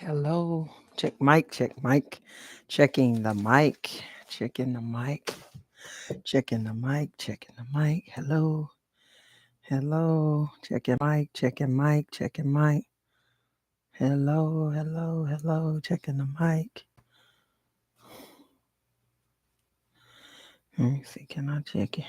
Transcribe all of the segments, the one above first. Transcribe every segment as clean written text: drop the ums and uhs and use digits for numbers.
Hello. Check mic, check mic. Checking the mic. Checking the mic. Checking the mic. Checking the mic. Hello. Hello. Checking mic. Checking mic. Checking mic. Hello. Hello. Hello. Checking the mic. Let me see. Can I check it?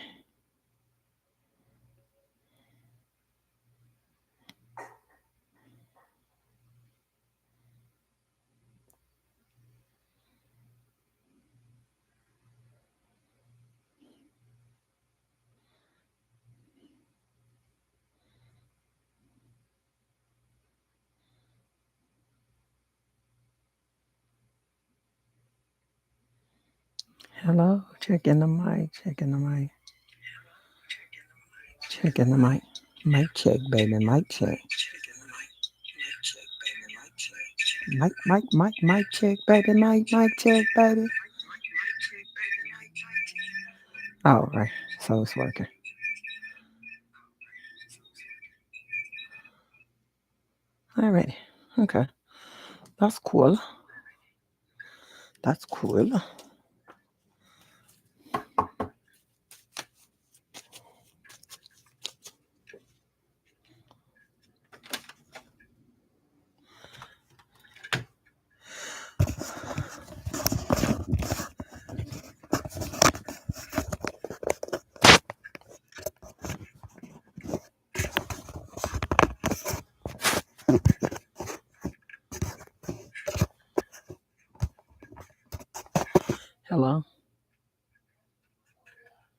Hello. Checking the mic. Checking the mic. Checking the mic. Mic check, baby. Mic check. Mic check, baby. Mic check, baby. All right. So it's working. All right. Okay. That's cool. That's cool. Hello.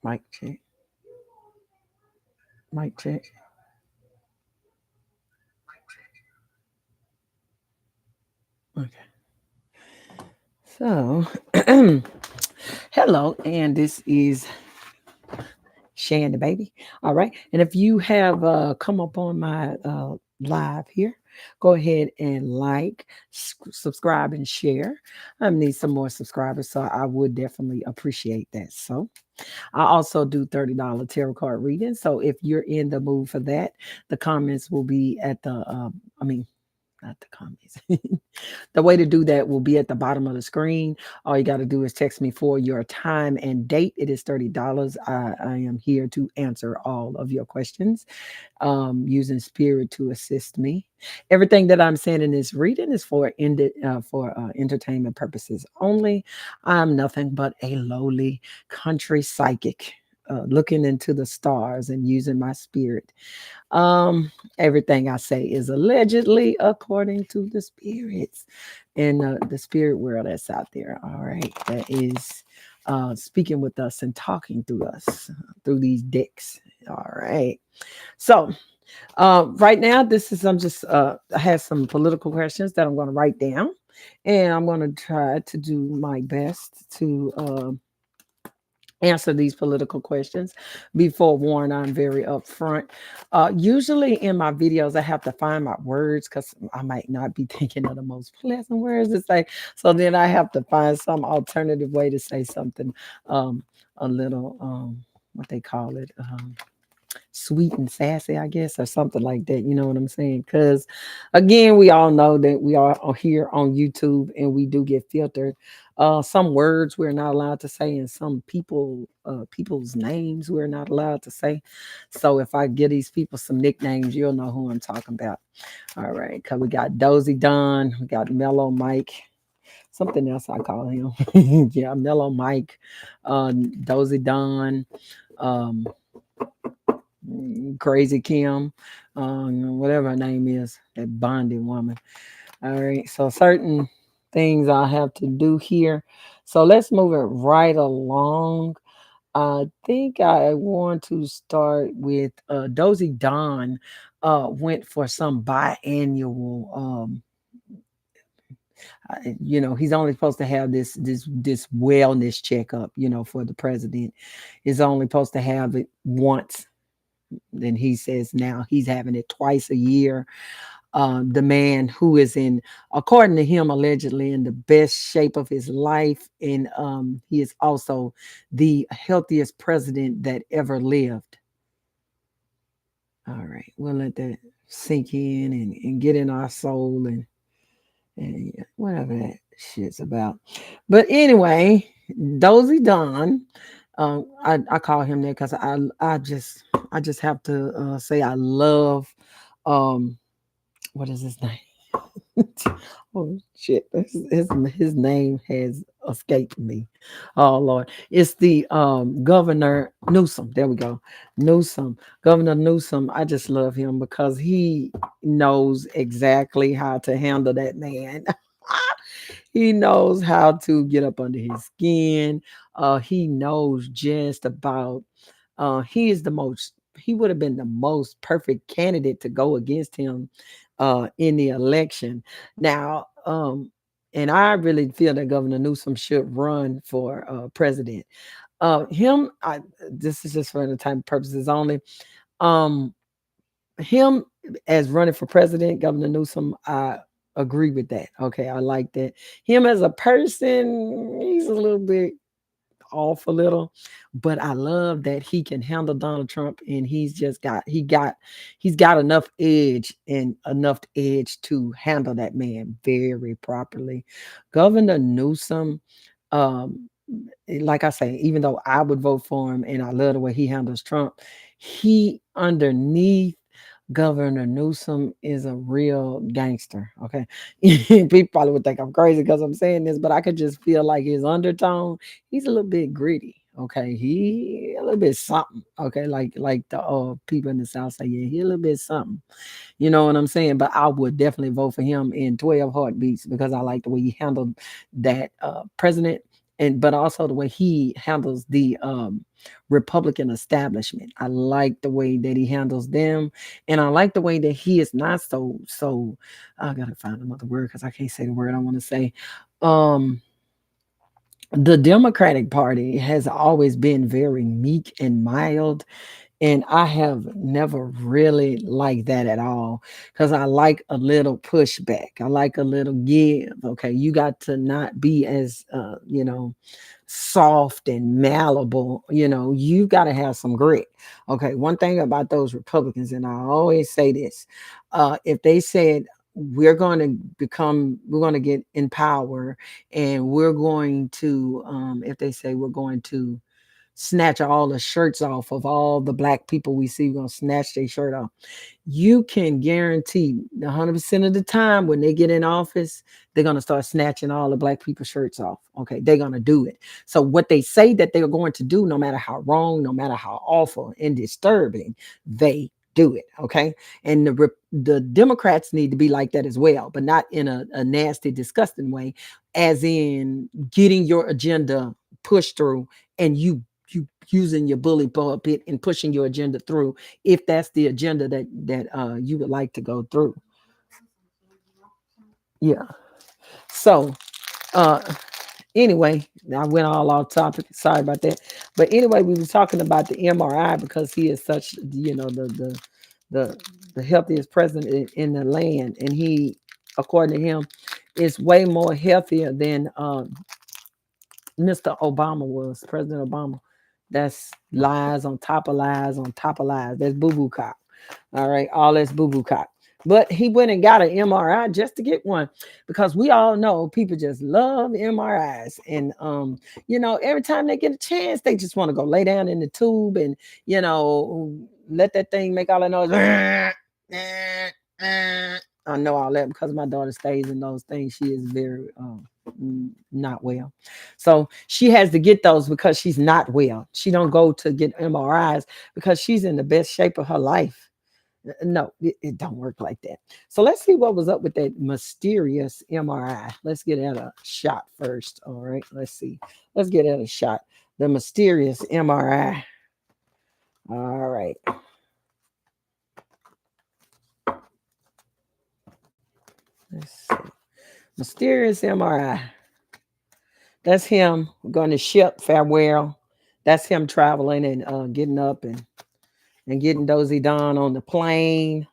Mic check. Mic check. Okay. So, hello, and this is Shan the baby. All right. And if you have come up on my live here, go ahead and like, subscribe, and share. I need some more subscribers, so I would definitely appreciate that. So, I also do $30 tarot card readings. So if you're in the mood for that, the comments will be at the, not the comments. The way to do that will be at the bottom of the screen. All you got to do is text me for your time and date. It is $30. I am here to answer all of your questions using spirit to assist me. Everything that I'm saying in this reading is for entertainment purposes only. I'm nothing but a lowly country psychic. Looking into the stars and using my spirit. Everything I say is allegedly according to the spirits in the spirit world that's out there. All right, that is speaking with us and talking through us through these decks. All right. So right now, this is I'm just I have some political questions that I'm going to write down, and I'm going to try to do my best to. Answer these political questions. Before warned, I'm very upfront. Usually in my videos, I have to find my words because I might not be thinking of the most pleasant words to say. So then I have to find some alternative way to say something a little, what they call it. Sweet and sassy, I guess, or something like that. You know what I'm saying? Because again, we all know that we are here on YouTube and we do get filtered. Some words we're not allowed to say, and some people's names we're not allowed to say. So if I give these people some nicknames, you'll know who I'm talking about. All right, because we got Dozy Don, we got Mellow Mike. Something else I call him. Yeah, Mellow Mike, Dozy Don. Um, Crazy Kim, whatever her name is, that bonding woman. All right, so certain things I have to do here. So let's move it right along. I think I want to start with Dozy Don went for some biannual he's only supposed to have this wellness checkup, for the president. Is only supposed to have it once. Then he says now he's having it twice a year. The man who is in, according to him, allegedly in the best shape of his life, and he is also the healthiest president that ever lived. All right, we'll let that sink in and get in our soul and and yeah, whatever that shit's about. But anyway, Dozy Don, I call him that because I just have to say I love um what is his name? Oh shit, his name has escaped me. Oh Lord, it's the Governor Newsom. There we go, Newsom, Governor Newsom. I just love him because he knows exactly how to handle that man. He knows how to get up under his skin. He knows just about. He is the most. He would have been the most perfect candidate to go against him in the election. Now, and I really feel that Governor Newsom should run for president. Him, this is just for entertainment purposes only. Um, him as running for president, Governor Newsom, I agree with that. Okay, I like that. Him as a person, he's a little bit off a little, but I love that he can handle Donald Trump, and he's got enough edge and enough edge to handle that man very properly. Governor Newsom, um, like I say, even though I would vote for him and I love the way he handles Trump, he underneath Governor Newsom is a real gangster. Okay. People probably would think I'm crazy because I'm saying this, but I could just feel like his undertone, he's a little bit gritty. Okay. He a little bit something. Okay. Like the people in the South say, yeah, he a little bit something. You know what I'm saying? But I would definitely vote for him in 12 heartbeats because I like the way he handled that president, and but also the way he handles the Republican establishment. I like the way that he handles them, and I like the way that he is not so. I gotta find another word because I can't say the word I want to say. Um, the Democratic Party has always been very meek and mild, and I have never really liked that at all because I like a little pushback. I like a little give. Okay. You got to not be as, soft and malleable. You got to have some grit. Okay. One thing about those Republicans, and I always say this, if they said, we're going to get in power and we're going to, if they say we're going to snatch all the shirts off of all the black people we see. We're gonna snatch their shirt off. You can guarantee 100% of the time when they get in office, they're gonna start snatching all the black people's shirts off. Okay, they're gonna do it. So what they say that they're going to do, no matter how wrong, no matter how awful and disturbing, they do it. Okay, and the Democrats need to be like that as well, but not in a nasty, disgusting way, as in getting your agenda pushed through, and you using your bully pulpit and pushing your agenda through if that's the agenda that you would like to go through. Yeah. So uh anyway, I went all off topic. Sorry about that. But anyway, we were talking about the MRI because he is such, the the healthiest president in the land, and he, according to him, is way more healthier than Mr. Obama was, President Obama. That's lies on top of lies on top of lies. That's boo boo cop. All right, all that's boo boo cop. But he went and got an MRI just to get one because we all know people just love MRIs. And, every time they get a chance, they just want to go lay down in the tube and, let that thing make all that noise. I know all that because my daughter stays in those things. She is very not well, so she has to get those because she's not well. She don't go to get MRIs because she's in the best shape of her life. No, it don't work like that. So let's see what was up with that mysterious MRI. Let's get at a shot first. All right, let's see. Let's get at a shot. The mysterious MRI. All right. Let's see. Mysterious MRI. That's him going to ship farewell. That's him traveling and getting up and getting Dozy Don on the plane.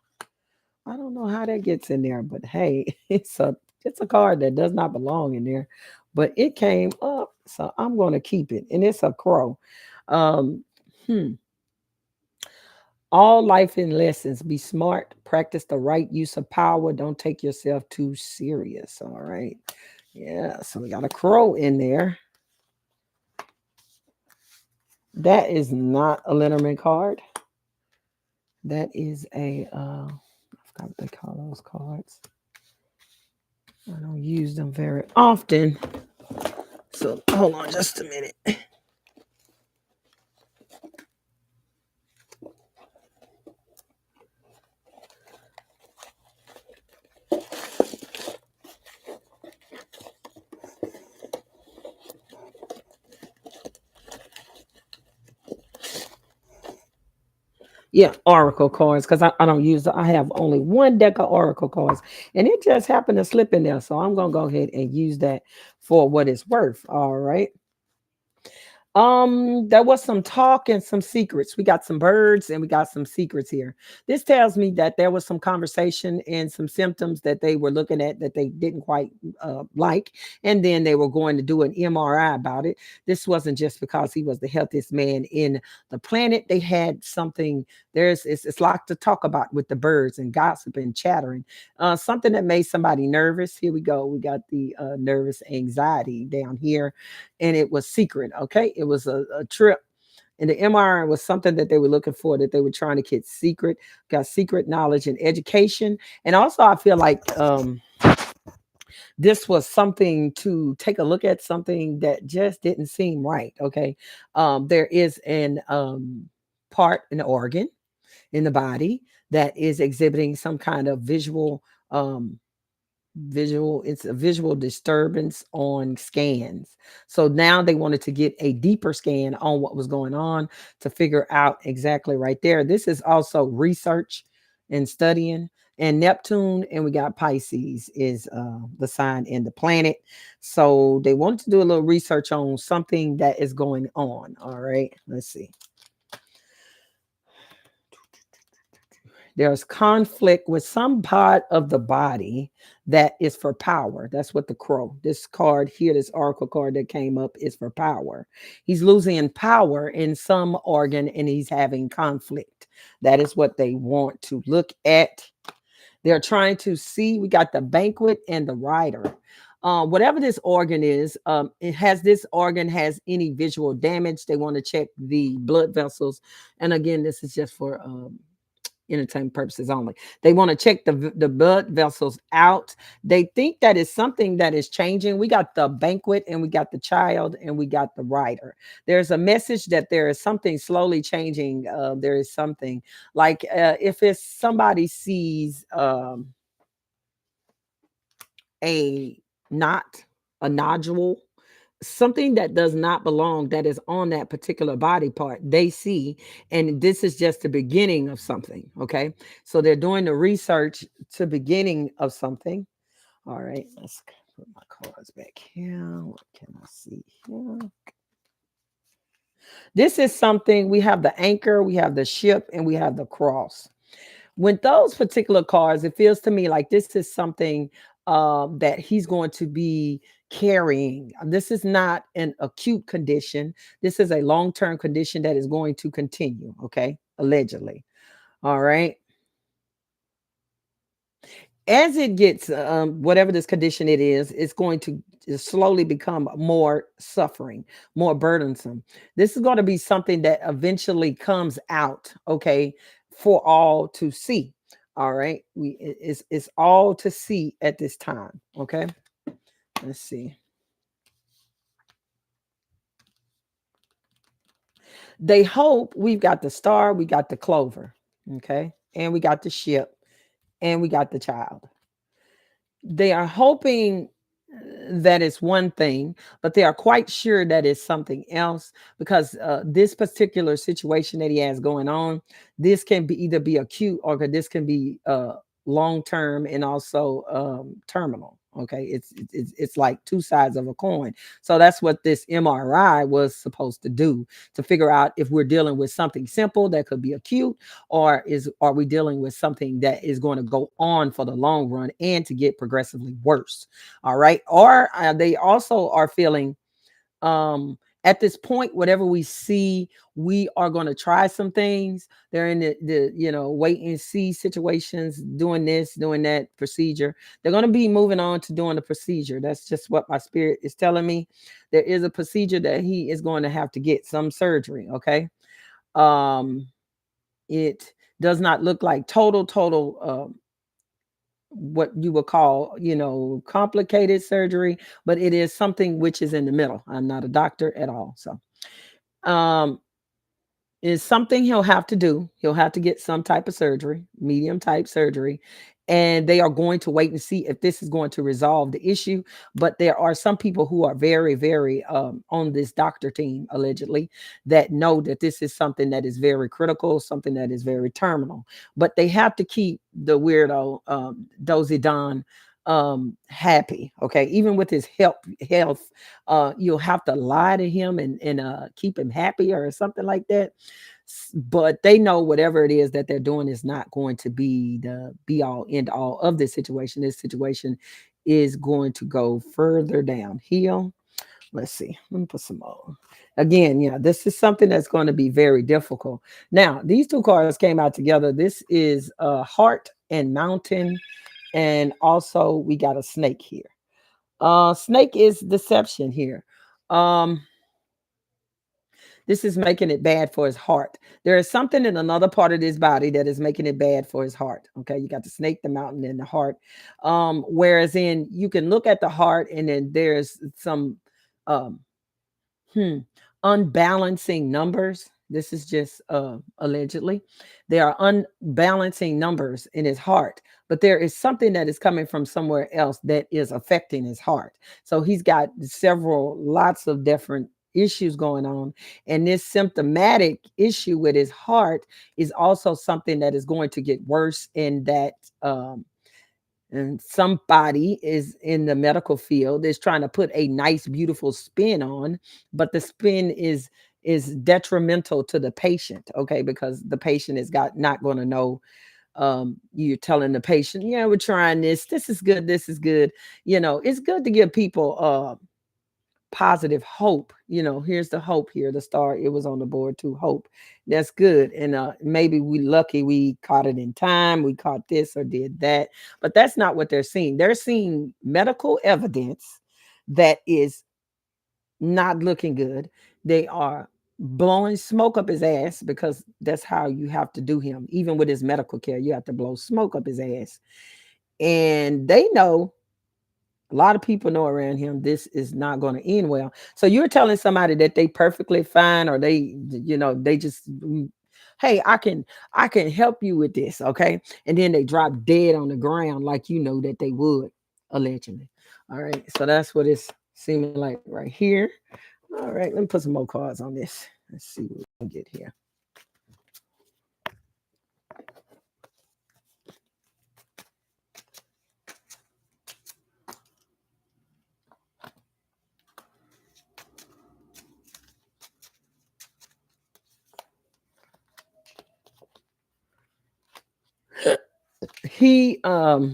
I don't know how that gets in there, but hey, it's a card that does not belong in there, but it came up, so I'm going to keep it, and it's a crow. Um, hmm. All life in lessons. Be smart. Practice the right use of power. Don't take yourself too serious. All right. Yeah. So we got a crow in there. That is not a Letterman card. That is I forgot what they call those cards. I don't use them very often. So hold on just a minute. Yeah, Oracle cards because I don't use. I have only one deck of Oracle cards, and it just happened to slip in there. So I'm gonna go ahead and use that for what it's worth. All right. There was some talk and some secrets. We got some birds and we got some secrets here. This tells me that there was some conversation and some symptoms that they were looking at that they didn't quite like, and then they were going to do an MRI about it. This wasn't just because he was the healthiest man in the planet. They had something. It's a lot to talk about with the birds and gossip and chattering. Something that made somebody nervous. Here we go. We got the nervous anxiety down here, and it was secret. Okay, it was a trip. And the MRI was something that they were looking for, that they were trying to get secret, got secret knowledge and education. And also, I feel like this was something to take a look at, something that just didn't seem right. Okay. There is an part, an organ in the body that is exhibiting some kind of um, it's a visual disturbance on scans. So now they wanted to get a deeper scan on what was going on to figure out exactly right there. This is also research and studying. And Neptune, and we got Pisces is the sign in the planet. So they wanted to do a little research on something that is going on. All right, let's see. There's conflict with some part of the body that is for power. That's what the crow, this card here, this oracle card that came up, is for power. He's losing power in some organ and he's having conflict. That is what they want to look at. They're trying to see. We got the banquet and the rider. Whatever this organ is, it has this organ has any visual damage. They want to check the blood vessels. And again, this is just for entertainment purposes only. They want to check the blood vessels out. They think that is something that is changing. We got the banquet and we got the child and we got the rider. There's a message that there is something slowly changing. There is something like if it's somebody sees a knot, a nodule, something that does not belong, that is on that particular body part, they see. And this is just the beginning of something. Okay, so they're doing the research to beginning of something. All right, let's put my cards back here. What can I see here? This is something. We have the anchor, we have the ship, and we have the cross. With those particular cards, it feels to me like this is something that he's going to be carrying. This is not an acute condition. This is a long-term condition that is going to continue. Okay, allegedly. All right. As it gets, whatever this condition it is, it's going to slowly become more suffering, more burdensome. This is going to be something that eventually comes out, okay, for all to see. All right, it's all to see at this time. Okay, let's see. They hope. We've got the star, we got the clover, okay, and we got the ship, and we got the child. They are hoping that is one thing, but they are quite sure that is something else, because this particular situation that he has going on, this can be either be acute or this can be long term and also terminal. Okay, it's like two sides of a coin. So that's what this MRI was supposed to do, to figure out if we're dealing with something simple that could be acute, or are we dealing with something that is going to go on for the long run and to get progressively worse. All right. Or they also are feeling At this point, whatever we see, we are going to try some things. They're in the wait and see situations, doing this, doing that procedure. They're going to be moving on to doing the procedure. That's just what my spirit is telling me. There is a procedure that he is going to have to get some surgery. Okay. Um, it does not look like total what you would call, complicated surgery, but it is something which is in the middle. I'm not a doctor at all. So, um, is something he'll have to do. He'll have to get some type of surgery, medium type surgery, and they are going to wait and see if this is going to resolve the issue. But there are some people who are very, very on this doctor team, allegedly, that know that this is something that is very critical, something that is very terminal. But they have to keep the weirdo Dozy Don happy. Okay, even with his health, you'll have to lie to him and keep him happy or something like that. But they know whatever it is that they're doing is not going to be the be all end all of this situation. This situation is going to go further downhill. Let's see. Let me put some more. Again, yeah, this is something that's going to be very difficult. Now, these two cards came out together. This is heart and mountain, and also we got a snake here. Snake is deception here. Um, this is making it bad for his heart. There is something in another part of his body that is making it bad for his heart. Okay, you got the snake, the mountain, and the heart. Whereas in you can look at the heart, and then there's some um Hmm. Unbalancing numbers. This is just allegedly. There are unbalancing numbers in his heart, but there is something that is coming from somewhere else that is affecting his heart. So he's got lots of different issues going on. And this symptomatic issue with his heart is also something that is going to get worse in that and somebody is in the medical field is trying to put a nice beautiful spin on, but the spin is detrimental to the patient. Okay, because the patient is got not going to know. You're telling the patient, yeah, we're trying this is good, this is good. It's good to give people positive hope. Here's the hope here, the star, it was on the board too, hope. That's good. And maybe we lucky we caught it in time, we caught this or did that, but that's not what they're seeing. They're seeing medical evidence that is not looking good. They are blowing smoke up his ass, because that's how you have to do him. Even with his medical care, you have to blow smoke up his ass. And they know, a lot of people know around him, this is not going to end well. So you're telling somebody that they perfectly fine, or they just, hey, I can help you with this, okay? And then they drop dead on the ground like you know that they would, allegedly. All right, so that's what it's seeming like right here. All right, let me put some more cards on this. Let's see what we can get here. He oh,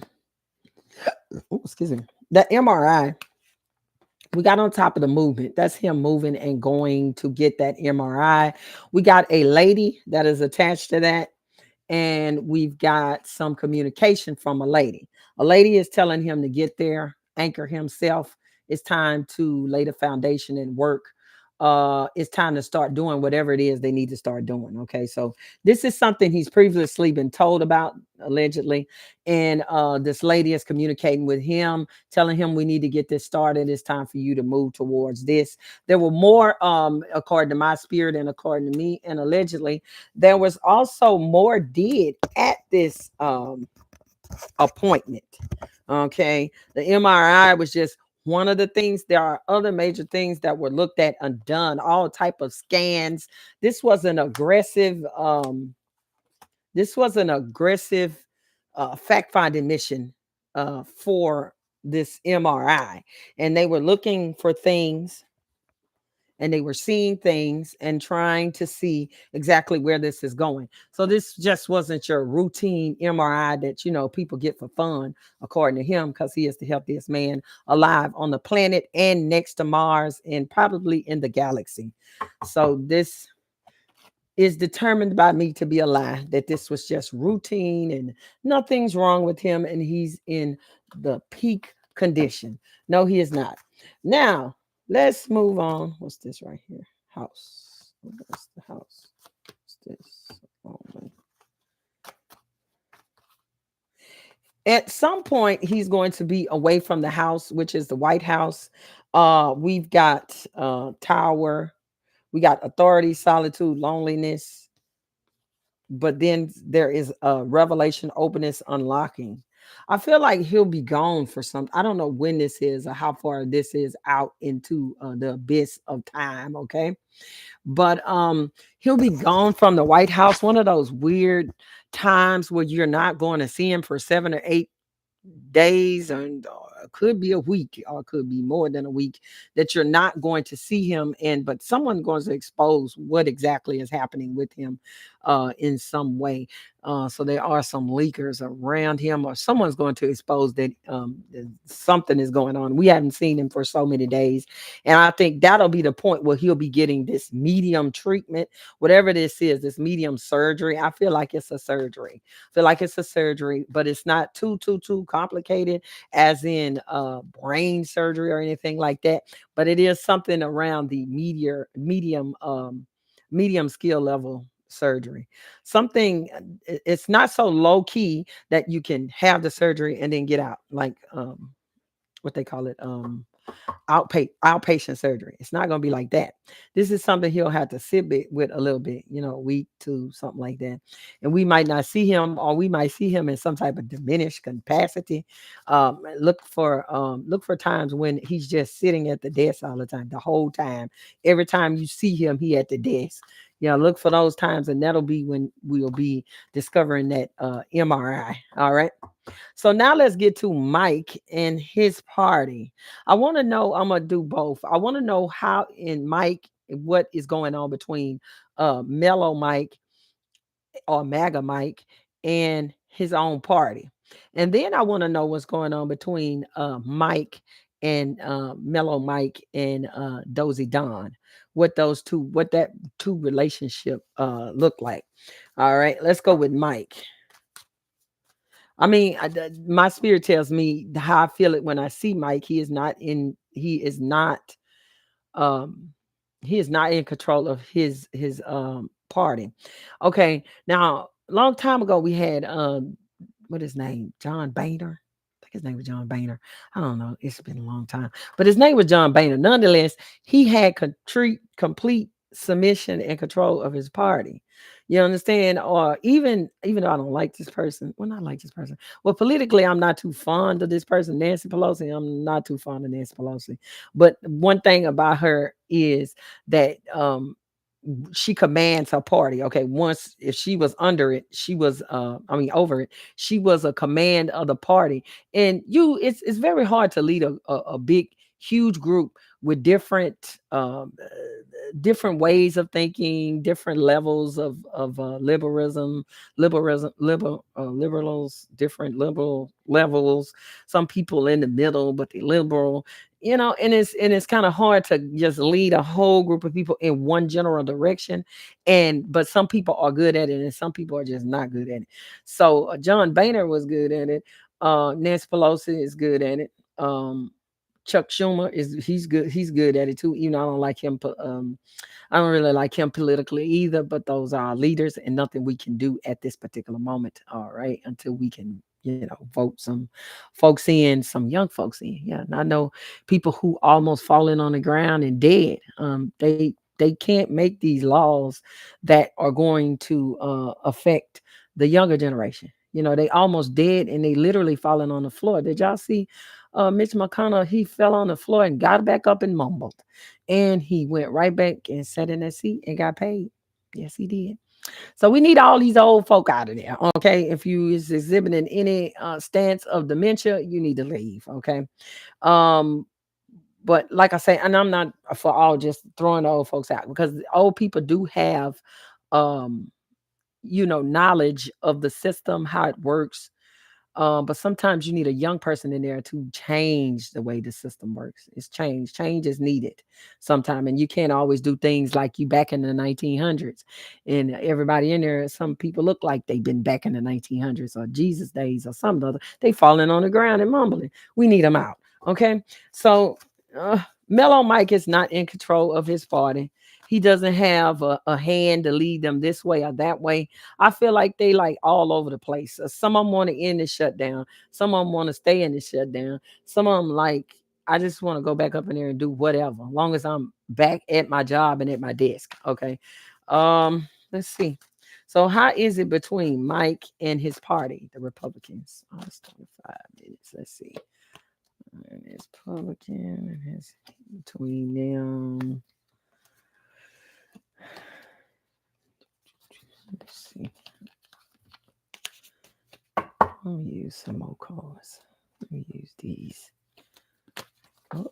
excuse me. The MRI, we got on top of the movement. That's him moving and going to get that MRI. We got a lady that is attached to that, and we've got some communication from a lady. A lady is telling him to get there, anchor himself. It's time to lay the foundation and work. It's time to start doing whatever it is they need to start doing. Okay, so this is something he's previously been told about, allegedly, and this lady is communicating with him, telling him we need to get this started. It's time for you to move towards this. There were more, according to my spirit and according to me, and allegedly there was also more did at this appointment. Okay, the MRI was just one of the things. There are other major things that were looked at and done, all type of scans. This was an aggressive fact-finding mission for this MRI, and they were looking for things and they were seeing things and trying to see exactly where this is going. So this just wasn't your routine MRI that people get for fun, according to him, because he is the healthiest man alive on the planet and next to Mars and probably in the galaxy. So this is determined by me to be a lie, that this was just routine and nothing's wrong with him and he's in the peak condition. No, he is not. Now, let's move on. What's this right here? House. What's the house? What's this? Oh, at some point, he's going to be away from the house, which is the White House. We've got tower, we got authority, solitude, loneliness, but then there is a revelation, openness, unlocking. I feel like he'll be gone for some. I don't know when this is or how far this is out into the abyss of time. Okay, but he'll be gone from the White House. One of those weird times where you're not going to see him for 7 or 8 days, and it could be a week or it could be more than a week that you're not going to see him, and but someone's going to expose what exactly is happening with him in some way. So there are some leakers around him, or someone's going to expose that something is going on. We haven't seen him for so many days, and I think that'll be the point where he'll be getting this medium treatment, whatever this is, this medium surgery. I feel like it's a surgery. I feel like it's a surgery, but it's not too complicated, as in brain surgery or anything like that. But it is something around the medium skill level surgery. Something it's not so low key that you can have the surgery and then get out, like what they call it, outpatient surgery. It's not going to be like that. This is something he'll have to sit with a little bit, a week to something like that. And we might not see him, or we might see him in some type of diminished capacity. Look for times when he's just sitting at the desk all the time, the whole time. Every time you see him, he at the desk. Look for those times, and that'll be when we'll be discovering that MRI. All right. So now let's get to Mike and his party. I want to know, I'm gonna do both. I want to know how in Mike, what is going on between Mellow Mike or MAGA Mike and his own party. And then I want to know what's going on between Mike and Mellow Mike and Dozy Don. What that two relationship look like. All right, let's go with Mike. I mean, my spirit tells me how I feel it when I see Mike. Um he is not in control of his party. Okay. Now, a long time ago we had what his name? John Boehner. I think his name was John Boehner. I don't know. It's been a long time. But his name was John Boehner. Nonetheless, he had complete submission and control of his party. You understand? Or even though I don't like this person, well, not like this person. Well, politically, I'm not too fond of this person, Nancy Pelosi. I'm not too fond of Nancy Pelosi. But one thing about her is that she commands her party. Okay, once if she was under it, she was over it, she was a command of the party. And it's very hard to lead a big huge group with different ways of thinking, different levels of liberals, different liberal levels. Some people in the middle, but they liberal. And it's kind of hard to just lead a whole group of people in one general direction. But some people are good at it, and some people are just not good at it. So John Boehner was good at it. Nancy Pelosi is good at it. Chuck Schumer he's good at it too. I don't like him. I don't really like him politically either. But those are our leaders, and nothing we can do at this particular moment. All right, until we can vote some folks in, some young folks in. Yeah, and I know people who almost falling on the ground and dead. They can't make these laws that are going to affect the younger generation. They almost dead and they literally falling on the floor. Did y'all see Mitch McConnell? He fell on the floor and got back up and mumbled. And he went right back and sat in that seat and got paid. Yes, he did. So we need all these old folk out of there. Okay. If you is exhibiting any stance of dementia, you need to leave. Okay. Um, But like I say, and I'm not for all just throwing the old folks out, because the old people do have um knowledge of the system, how it works. But sometimes you need a young person in there to change the way the system works. It's change. Change is needed sometime, and you can't always do things like you back in the 1900s. And everybody in there, some people look like they've been back in the 1900s or Jesus days or some other. They falling on the ground and mumbling. We need them out. Okay, so Mellow Mike is not in control of his party. He doesn't have a hand to lead them this way or that way. I feel like they like all over the place. Some of them want to end the shutdown. Some of them want to stay in the shutdown. Some of them like, I just want to go back up in there and do whatever, as long as I'm back at my job and at my desk. Okay. Let's see. So how is it between Mike and his party, the Republicans? Oh, it's 25 minutes. Let's see. And his Republican and his between them. Let's see. Let me use some more cards. Let me use these. Oh.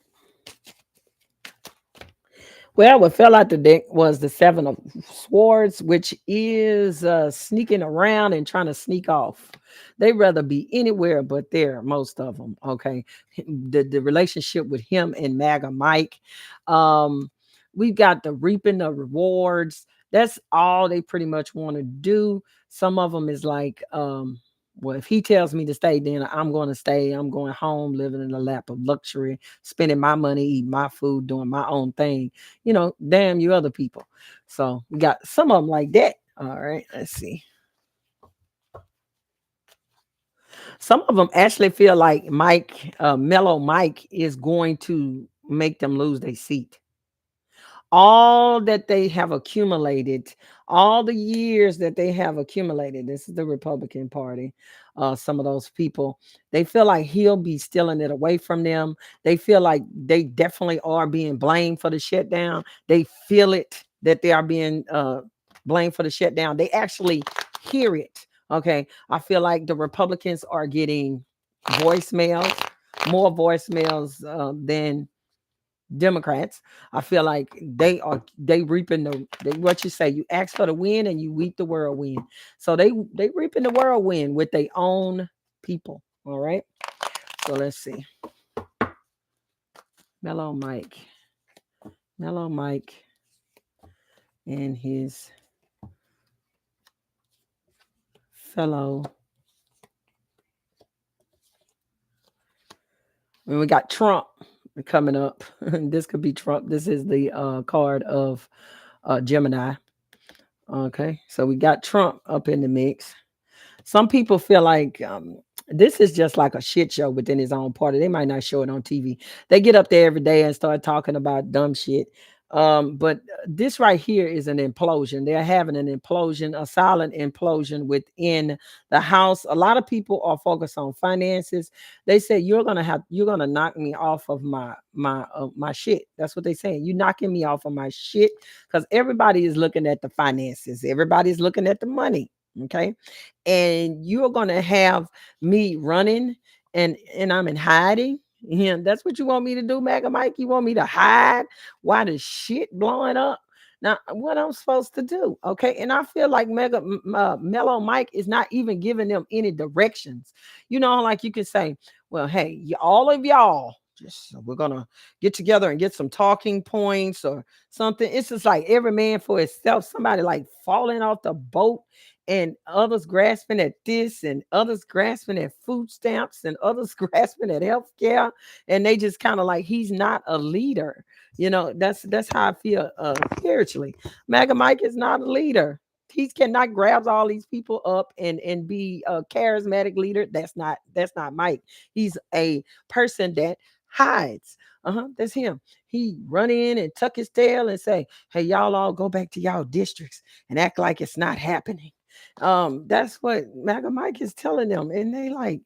Well, what fell out the deck was the Seven of Swords, which is sneaking around and trying to sneak off. They rather be anywhere but there, most of them. Okay, the relationship with him and MAGA Mike. Um, we've got the reaping the rewards. That's all they pretty much want to do. Some of them is like, well, if he tells me to stay, then I'm going to stay. I'm going home, living in a lap of luxury, spending my money, eating my food, doing my own thing. Damn you other people. So we got some of them like that. All right, let's see. Some of them actually feel like Mellow Mike is going to make them lose their seat. All that they have accumulated, all the years that they have accumulated. This is the Republican Party. Some of those people, they feel like he'll be stealing it away from them. They feel like they definitely are being blamed for the shutdown. They feel it that they are being blamed for the shutdown. They actually hear it. Okay. I feel like the Republicans are getting voicemails, more voicemails than Democrats. I feel like they reaping what you say. You ask for the wind and you reap the whirlwind. So they reaping the whirlwind with their own people. All right. So let's see. Mellow Mike. Mellow Mike and his fellow. When we got Trump coming up. This could be Trump. This is the card of Gemini. Okay, so we got Trump up in the mix. Some people feel like this is just like a shit show within his own party. They might not show it on TV. They get up there every day and start talking about dumb shit. But this right here is an implosion. They're having an implosion, a silent implosion within the house. A lot of people are focused on finances. They say you're gonna knock me off of my shit. That's what they saying. You knocking me off of my shit because everybody is looking at the finances. Everybody's looking at the money. Okay, and you're gonna have me running and I'm in hiding. Yeah, that's what you want me to do, Mega Mike. You want me to hide while the shit blowing up? Now, what I'm supposed to do? Okay, and I feel like Mellow Mike is not even giving them any directions. Like you could say, well, hey, all of y'all, just we're gonna get together and get some talking points or something. It's just like every man for himself. Somebody like falling off the boat and others grasping at this and others grasping at food stamps and others grasping at health care, and they just kind of like he's not a leader. That's how I feel spiritually. Maga Mike is not a leader. He cannot grab all these people up and be a charismatic leader. That's not Mike. He's a person that hides. That's him. He run in and tuck his tail and say, hey, y'all all go back to y'all districts and act like it's not happening. That's what MAGA Mike is telling them, and they like,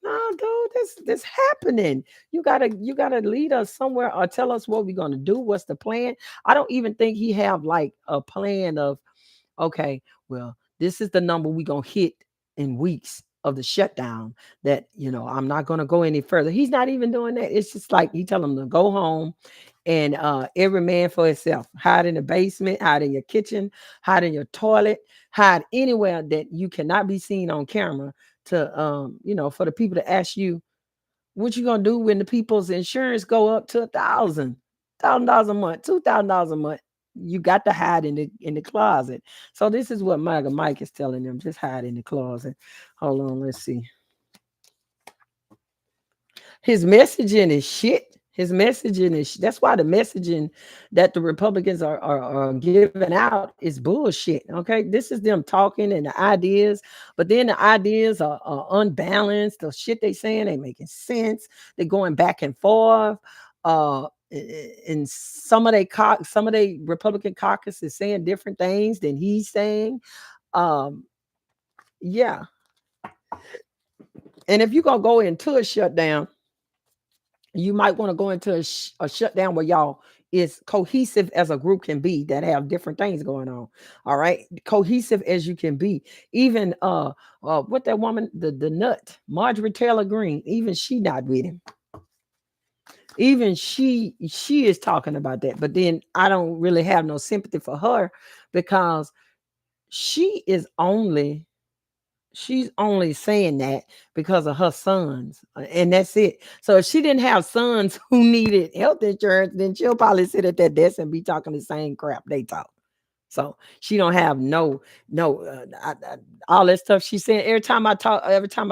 no, dude, this happening. You gotta lead us somewhere or tell us what we're gonna do. What's the plan? I don't even think he have like a plan of, okay, well, this is the number we gonna hit in weeks. of the shutdown, that I'm not going to go any further. He's not even doing that. It's just like he tell them to go home, and every man for himself. Hide in the basement, hide in your kitchen, hide in your toilet, hide anywhere that you cannot be seen on camera, to for the people to ask you what you gonna do when the people's insurance go up to $1,000 a month, $2,000 a month. You got to hide in the closet. So this is what Mike is telling them: just hide in the closet. Hold on, let's see. His messaging is shit. His messaging is that's why the messaging that the Republicans are giving out is bullshit. Okay, this is them talking and the ideas, but then the ideas are unbalanced. The shit they saying ain't making sense. They're going back and forth. And some of they Republican caucus is saying different things than he's saying. Um, yeah, and if you're gonna go into a shutdown, you might want to go into a shutdown where y'all is cohesive as a group can be, that have different things going on. All right, cohesive as you can be. Even what that woman, the nut Marjorie Taylor Greene, even she not with him. Even she is talking about that, but then I don't really have no sympathy for her, because she is only she's only saying that because of her sons, and that's it. So if she didn't have sons who needed health insurance, then she'll probably sit at that desk and be talking the same crap they talk. So she don't have no all that stuff she's saying. Every time I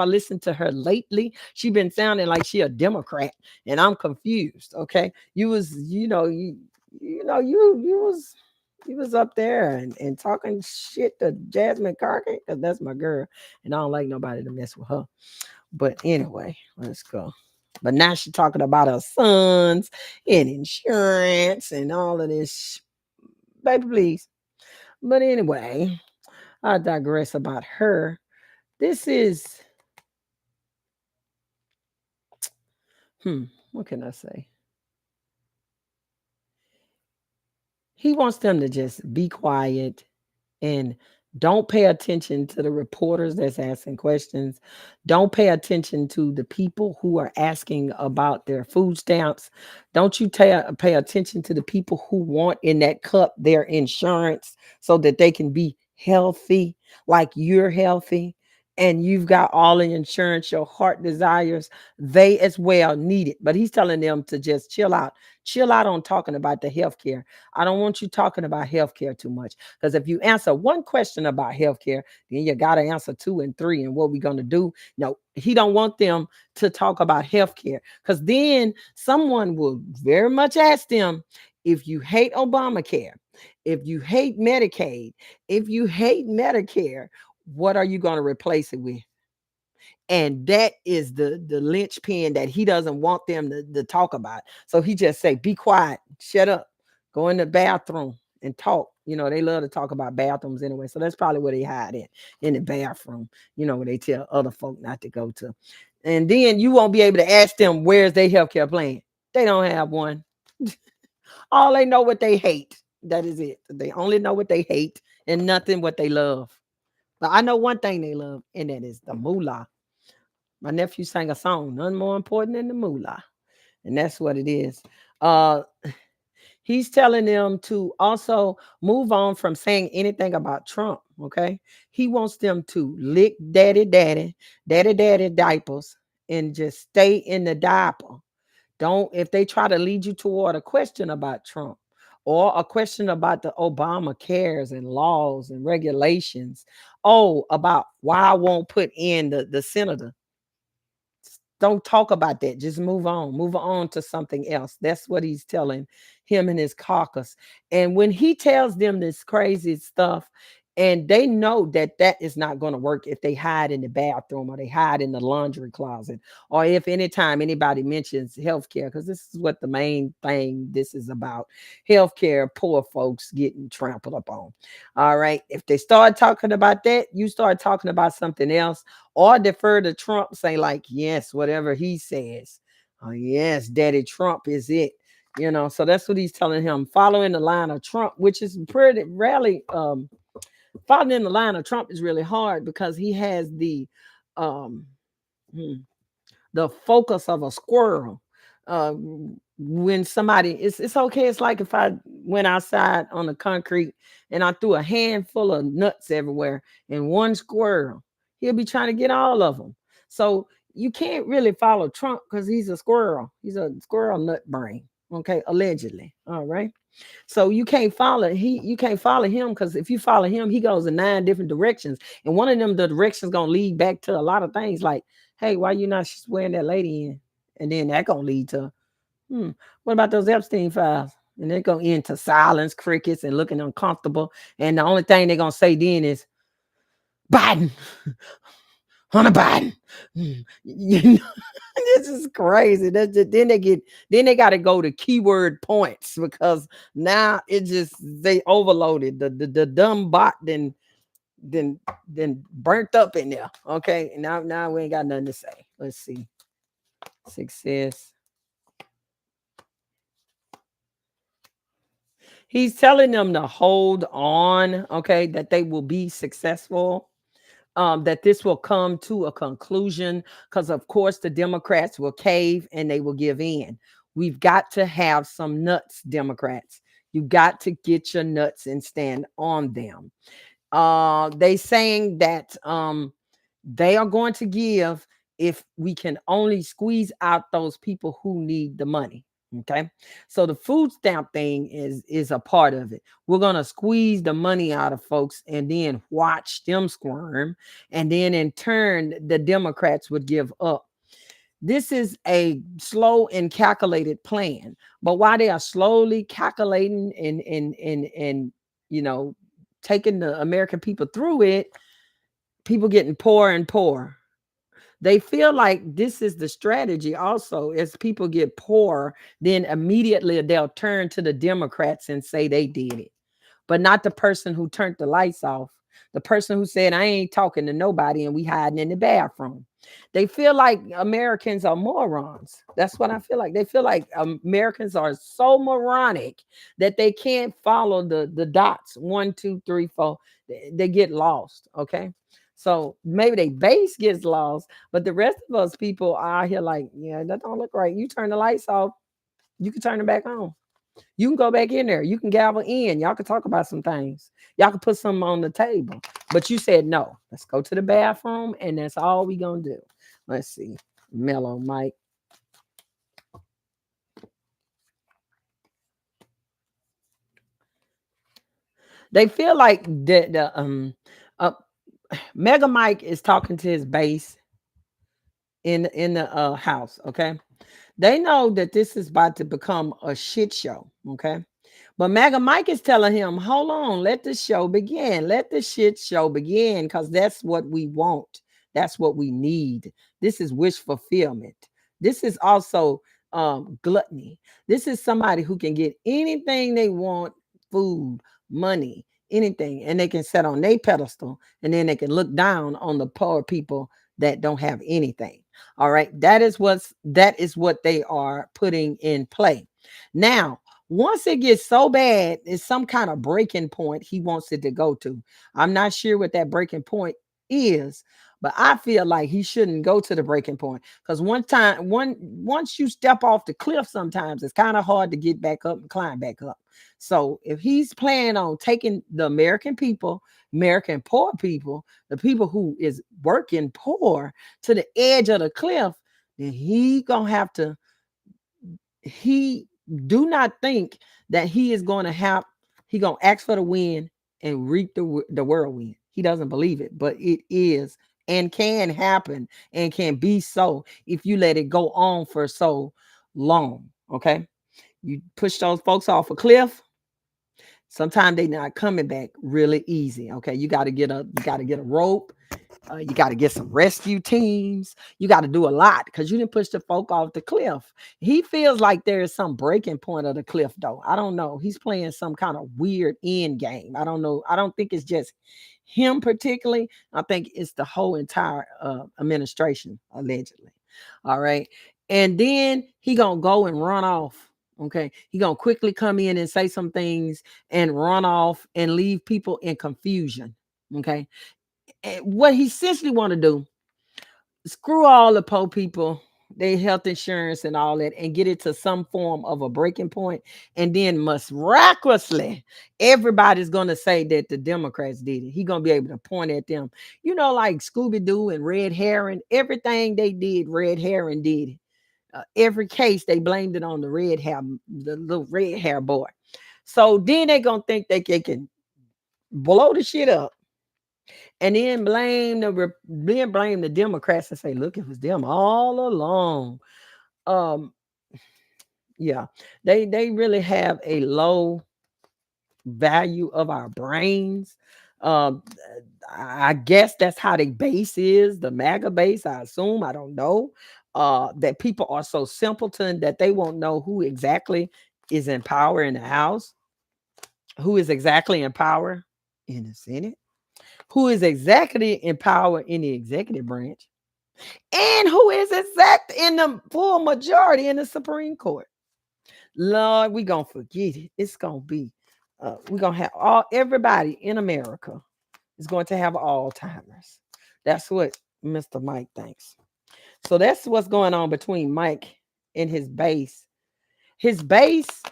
listen to her lately, she been sounding like she a Democrat, and I'm confused. Okay, you was you was up there and talking shit to Jasmine Carter, because that's my girl, and I don't like nobody to mess with her. But anyway, let's go. But now she talking about her sons and insurance and all of this. Baby, please. But anyway, I digress about her. This is, what can I say? He wants them to just be quiet and don't pay attention to the reporters that's asking questions. Don't pay attention to the people who are asking about their food stamps. Don't you pay attention to the people who want in that cup their insurance so that they can be healthy, like you're healthy and you've got all the insurance your heart desires. They as well need it. But he's telling them to just chill out. Chill out on talking about the healthcare. I don't want you talking about healthcare too much. Because if you answer one question about healthcare, then you got to answer two and three. And what we going to do? No, he don't want them to talk about healthcare, because then someone will very much ask them, if you hate Obamacare, if you hate Medicaid, if you hate Medicare, what are you going to replace it with? And that is the linchpin that he doesn't want them to talk about. So he just say, be quiet, shut up, go in the bathroom and talk. They love to talk about bathrooms anyway. So that's probably where they hide in the bathroom, where they tell other folk not to go to. And then you won't be able to ask them where's their healthcare plan. They don't have one. All they know what they hate. That is it. They only know what they hate and nothing what they love. But I know one thing they love, and that is the moolah. My nephew sang a song, none more important than the moolah. And that's what it is. Uh he's telling them to also move on from saying anything about Trump. Okay. He wants them to lick daddy diapers, and just stay in the diaper. Don't, if they try to lead you toward a question about Trump or a question about the Obama cares and laws and regulations, about why I won't put in the senator, don't talk about that. Just move on. Move on to something else. That's what he's telling him and his caucus. And when he tells them this crazy stuff, and they know that that is not going to work if they hide in the bathroom or they hide in the laundry closet, or if anytime anybody mentions healthcare, because this is what the main thing this is about: healthcare, poor folks getting trampled upon. All right. If they start talking about that, you start talking about something else, or defer to Trump, say like, yes, whatever he says. Oh, yes, Daddy Trump is it. So that's what he's telling him. Following the line of Trump, which is pretty rarely following the line of Trump is really hard, because he has the um hmm, the focus of a squirrel. Uh, when somebody, it's okay. It's like if I went outside on the concrete and I threw a handful of nuts everywhere and one squirrel, he'll be trying to get all of them. So you can't really follow Trump because he's a squirrel. He's a squirrel nut brain. Okay, allegedly. All right. So you can't follow him because if you follow him, he goes in 9 different directions. And one of them the directions gonna lead back to a lot of things like, hey, why you not swearing that lady in? And then that gonna lead to what about those Epstein files? And they're gonna end to silence, crickets, and looking uncomfortable. And the only thing they're gonna say then is Biden, Hunter Biden. You know, this is crazy. Then they got to go to keyword points because now it just they overloaded the dumb bot then then burnt up in there. Okay, and now we ain't got nothing to say. Let's see. Success. He's telling them to hold on, okay, that they will be successful, that this will come to a conclusion because, of course, the Democrats will cave and they will give in. We've got to have some nuts, Democrats. You got to get your nuts and stand on them. They saying that they are going to give if we can only squeeze out those people who need the money. Okay, so the food stamp thing is a part of it. We're gonna squeeze the money out of folks and then watch them squirm, and then in turn the Democrats would give up. This is a slow and calculated plan, but while they are slowly calculating and you know taking the American people through it, people getting poorer and poorer. They feel like this is the strategy also. As people get poor, then immediately they'll turn to the Democrats and say they did it, but not the person who turned the lights off, the person who said, I ain't talking to nobody and we hiding in the bathroom. They feel like Americans are morons. That's what I feel like. They feel like Americans are so moronic that they can't follow the dots 1, 2, 3, 4. They get lost. Okay. So maybe they base gets lost, but the rest of us people are out here like, yeah, that don't look right. You turn the lights off, you can turn it back on. You can go back in there. You can gavel in. Y'all can talk about some things. Y'all can put something on the table. But you said no. Let's go to the bathroom, and that's all we gonna do. Let's see. Mellow Mike. They feel like uh, Mega Mike is talking to his base in the house. Okay, they know that this is about to become a shit show. Okay. But Mega Mike is telling him, hold on, let the show begin. Let the shit show begin because that's what we want. That's what we need. This is wish fulfillment. This is also gluttony. This is somebody who can get anything they want, food, money, anything, and they can set on their pedestal and then they can look down on the poor people that don't have anything. All right. That is what they are putting in play. Now, once it gets so bad, it's some kind of breaking point he wants it to go to. I'm not sure what that breaking point is, but I feel like he shouldn't go to the breaking point because once you step off the cliff, sometimes it's kind of hard to get back up and climb back up. So if he's planning on taking the American people, American poor people, the people who is working poor to the edge of the cliff, then he gonna have to he do not think that he is going to have he going to ask for the win and reap the whirlwind. He doesn't believe it, but it is and can happen and can be so if you let it go on for so long. Okay, you push those folks off a cliff. Sometimes they not coming back really easy. Okay, you got to get a rope. You got to get some rescue teams. You got to do a lot because you didn't push the folk off the cliff. He feels like there is some breaking point of the cliff, though. I don't know. He's playing some kind of weird end game. I don't know. I don't think it's just him particularly. I think it's the whole entire administration, allegedly. All right. And then he gonna go and run off. Okay. He gonna quickly come in and say some things and run off and leave people in confusion. Okay. And what he essentially want to do, Screw all the poor people, their health insurance and all that, and get it to some form of a breaking point, and then miraculously, everybody's gonna say that the Democrats did it. He gonna be able to point at them, like Scooby Doo and Red Herring. Everything they did, Red Herring did it. Every case they blamed it on the little red hair boy. So then they gonna think that they can blow the shit up and then blame the Democrats and say, look, it was them all along. Um, yeah, they really have a low value of our brains. Um, I guess that's how they base is the MAGA base. I assume, I don't know. That people are so simpleton that they won't know who exactly is in power in the House, who is exactly in power in the Senate, who is exactly in power in the executive branch, and who is exact in the full majority in the Supreme Court. Lord, we gonna forget it. It's gonna be, we're gonna have everybody in America is going to have Alzheimer's. That's what Mr. Mike thinks. So that's what's going on between Mike and his base. His base,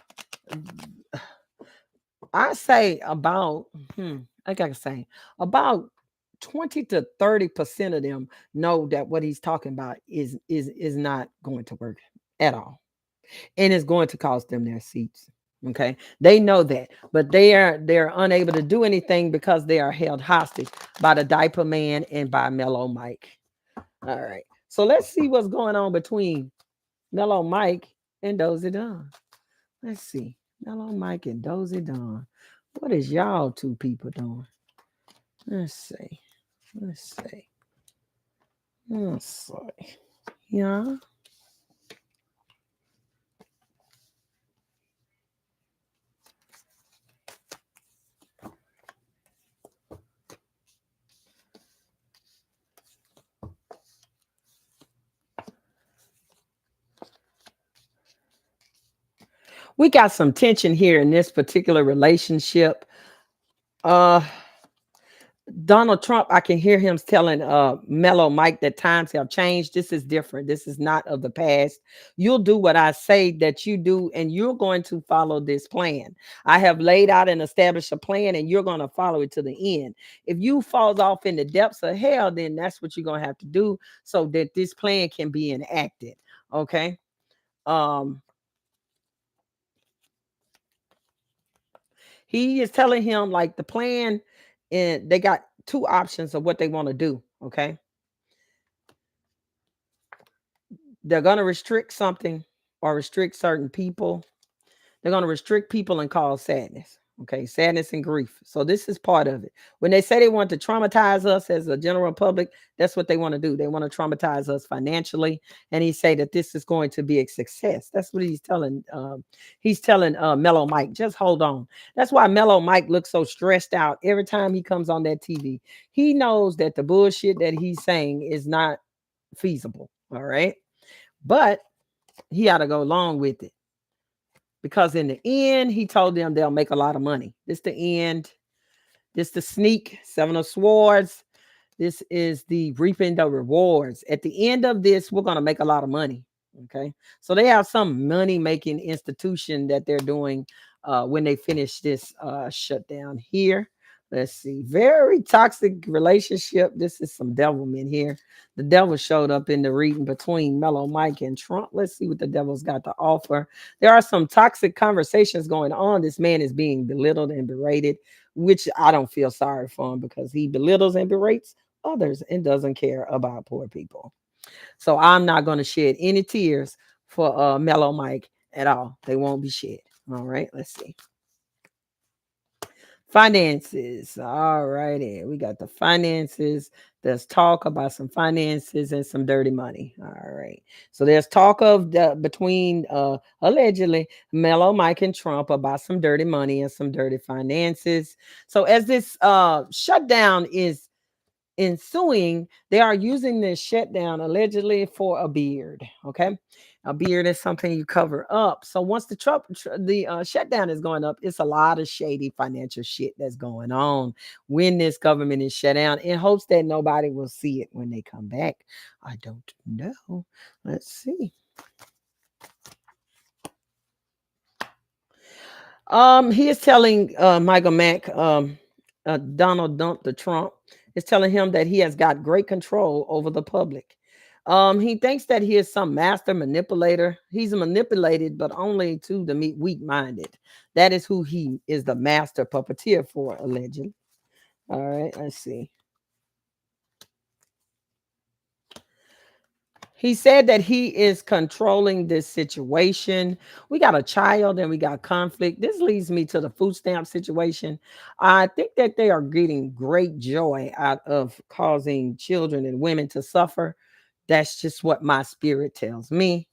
I say about, I gotta say, about 20 to 30% of them know that what he's talking about is not going to work at all. And it's going to cost them their seats. Okay. They know that, but they're unable to do anything because they are held hostage by the diaper man and by Mellow Mike. All right. So let's see what's going on between Mellow Mike and Dozy Don. Let's see. Mellow Mike and Dozy Don. What is y'all two people doing? Let's see. Let's see. Let's see. Yeah. We got some tension here in this particular relationship. Uh Donald Trump, I can hear him telling Mellow Mike that times have changed. This is different. This is not of the past. You'll do what I say that you do, and you're going to follow this plan. I have laid out and established a plan, and you're going to follow it to the end. If you falls off in the depths of hell, then that's what you're going to have to do so that this plan can be enacted. Okay. Um, he is telling him like the plan, and they got two options of what they want to do. Okay, they're going to restrict something or restrict certain people. They're going to restrict people and cause sadness. Okay, sadness and grief. So this is part of it. When they say they want to traumatize us as a general public, that's what they want to do. They want to traumatize us financially, and he say that this is going to be a success. That's what he's telling. He's telling Mellow Mike, just hold on. That's why Mellow Mike looks so stressed out every time he comes on that TV. He knows that the bullshit that he's saying is not feasible. All right, but he ought to go along with it because in the end, he told them they'll make a lot of money. This the end. This the sneak, Seven of Swords. This is the reaping the rewards. At the end of this, we're going to make a lot of money. Okay. So they have some money making institution that they're doing when they finish this shutdown here. Let's see. Very toxic relationship. This is some devilment here. The devil showed up in the reading between Mellow Mike and Trump. Let's see what the devil's got to offer. There are some toxic conversations going on. This man is being belittled and berated, which I don't feel sorry for him because he belittles and berates others and doesn't care about poor people. So I'm not going to shed any tears for Mellow Mike at all. They won't be shed. All right, let's see. Finances. All righty. We got the finances. There's talk about some finances and some dirty money. All right. So there's talk of between allegedly Mellow Mike and Trump about some dirty money and some dirty finances. So as this shutdown is ensuing, they are using this shutdown allegedly for a beard. Okay. A beard is something you cover up. So once the shutdown is going up, it's a lot of shady financial shit that's going on when this government is shut down in hopes that nobody will see it when they come back. I don't know. Let's see. He is telling Michael Mack, Donald Dump the Trump is telling him that he has got great control over the public. He thinks that he is some master manipulator. He's manipulated, but only to the weak-minded. That is who he is the master puppeteer for, allegedly. All right, let's see. He said that he is controlling this situation. We got a child and we got conflict. This leads me to the food stamp situation. I think that they are getting great joy out of causing children and women to suffer. That's just what my spirit tells me.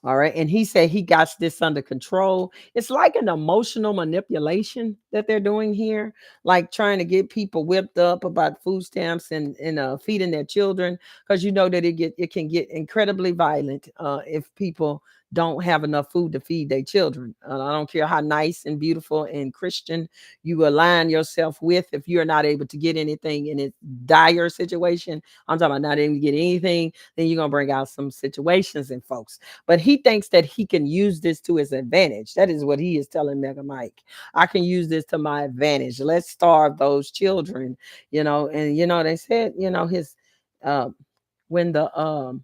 All right. And he said he got this under control. It's like an emotional manipulation that they're doing here, like trying to get people whipped up about food stamps and feeding their children, because you know that it can get incredibly violent if people don't have enough food to feed their children. I don't care how nice and beautiful and Christian you align yourself with. If you're not able to get anything in a dire situation, I'm talking about not able to get anything, then you're gonna bring out some situations in folks. But he thinks that he can use this to his advantage. That is what he is telling Mega Mike. I can use this to my advantage. Let's starve those children, And they said, his uh when the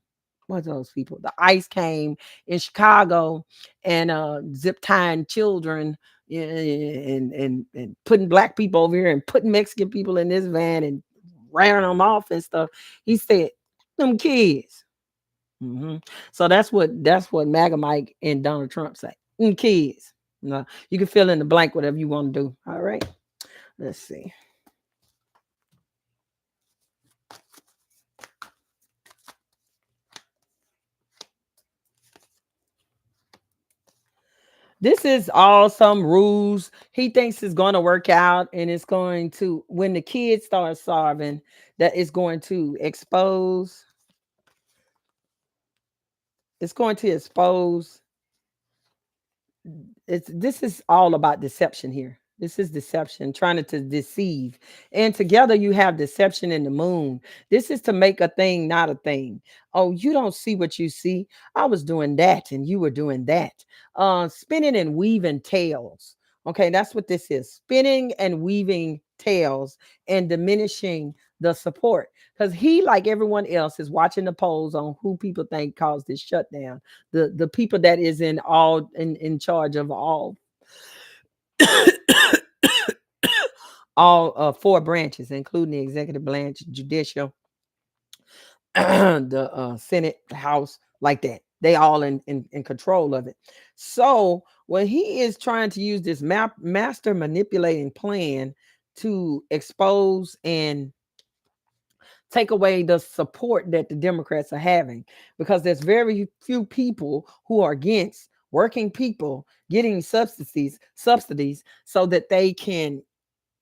what's those people? The ICE came in Chicago and zip tying children, and putting black people over here and putting Mexican people in this van and ran them off and stuff. He said, them kids. So that's what MAGA Mike and Donald Trump say. Kids. No, you can fill in the blank whatever you want to do. All right. Let's see. This is all some rules he thinks is going to work out, and it's going to, when the kids start starving, that it's going to expose. It's going to expose this is all about deception here. This is deception, trying to deceive. And together you have deception in the moon. This is to make a thing not a thing. Oh, you don't see what you see. I was doing that and you were doing that. Spinning and weaving tails. Okay, that's what this is. Spinning and weaving tails and diminishing the support. Because he, like everyone else, is watching the polls on who people think caused this shutdown. The people that is in charge of all four branches, including the executive branch, judicial, the Senate, the House, like that. They all in control of it. So when he is trying to use this master manipulating plan to expose and take away the support that the Democrats are having, because there's very few people who are against working people getting subsidies so that they can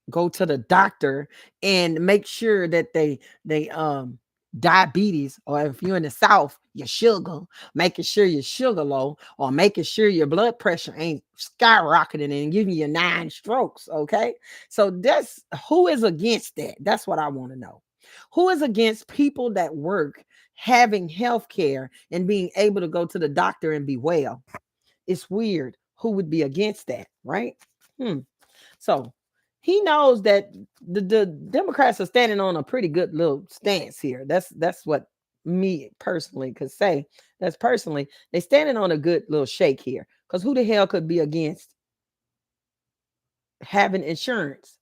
go to the doctor and make sure that they diabetes, or if you're in the South, your sugar, making sure your sugar low, or making sure your blood pressure ain't skyrocketing and giving you 9 strokes. Okay, so that's who is against that. That's what I want to know. Who is against people that work having health care and being able to go to the doctor and be well? It's weird. Who would be against that, right? So he knows that the Democrats are standing on a pretty good little stance here. That's what me personally could say. That's personally, they standing on a good little shake here. Because who the hell could be against having insurance?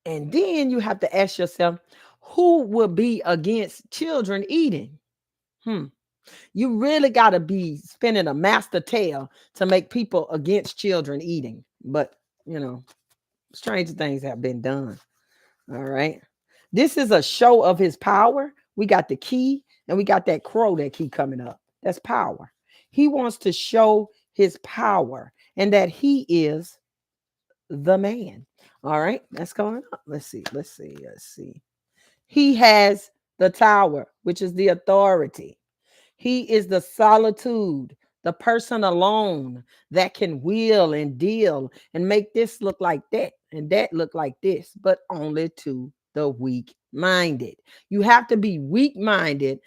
And then you have to ask yourself, who will be against children eating? You really got to be spinning a master tale to make people against children eating. But, stranger things have been done. All right. This is a show of his power. We got the key and we got that crow that keep coming up. That's power. He wants to show his power and that he is the man. All right. That's going up. Let's see. He has the tower, which is the authority. He is the solitude, the person alone that can wheel and deal and make this look like that and that look like this, but only to the weak minded. You have to be weak minded.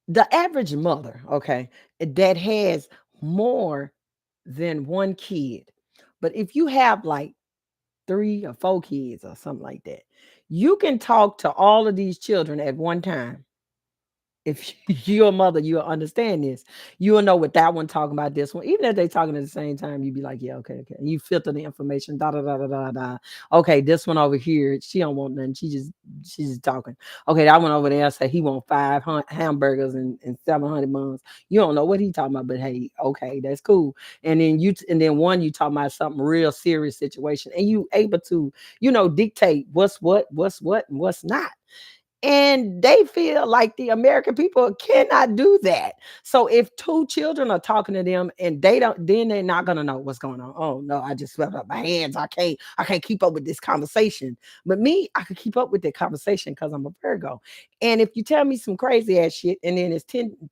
The average mother, okay, that has more than one kid. But if you have like 3 or 4 kids or something like that, you can talk to all of these children at one time. If you're a mother, you'll understand this. You'll know what that one talking about, this one. Even if they talking at the same time, you'd be like, yeah, okay, okay. And you filter the information, da da da da da da. Okay, this one over here, she don't want nothing. She's just talking. Okay, that one over there say he want 500 hamburgers and 700 buns. You don't know what he talking about, but hey, okay, that's cool. And then and then one you talking about something real serious situation, and you able to, dictate what's what, and what's not, and they feel like the American people cannot do that. So if 2 children are talking to them and they don't, then they're not gonna know what's going on. Oh no, I just swept up my hands. I can't keep up with this conversation. But me, I could keep up with the conversation because I'm a Virgo. And if you tell me some crazy ass shit, and then it's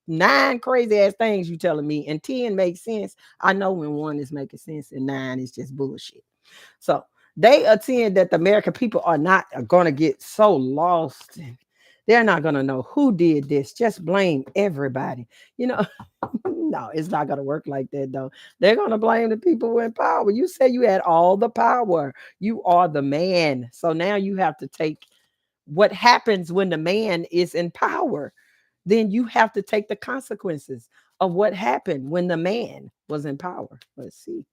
9 crazy ass things you telling me, and 10 makes sense, I know when one is making sense and 9 is just bullshit. So they attend that the American people are going to get so lost, and they're not going to know who did this. Just blame everybody. You know, no, it's not going to work like that, though. They're going to blame the people in power. You say you had all the power. You are the man. So now you have to take what happens when the man is in power. Then you have to take the consequences of what happened when the man was in power. Let's see.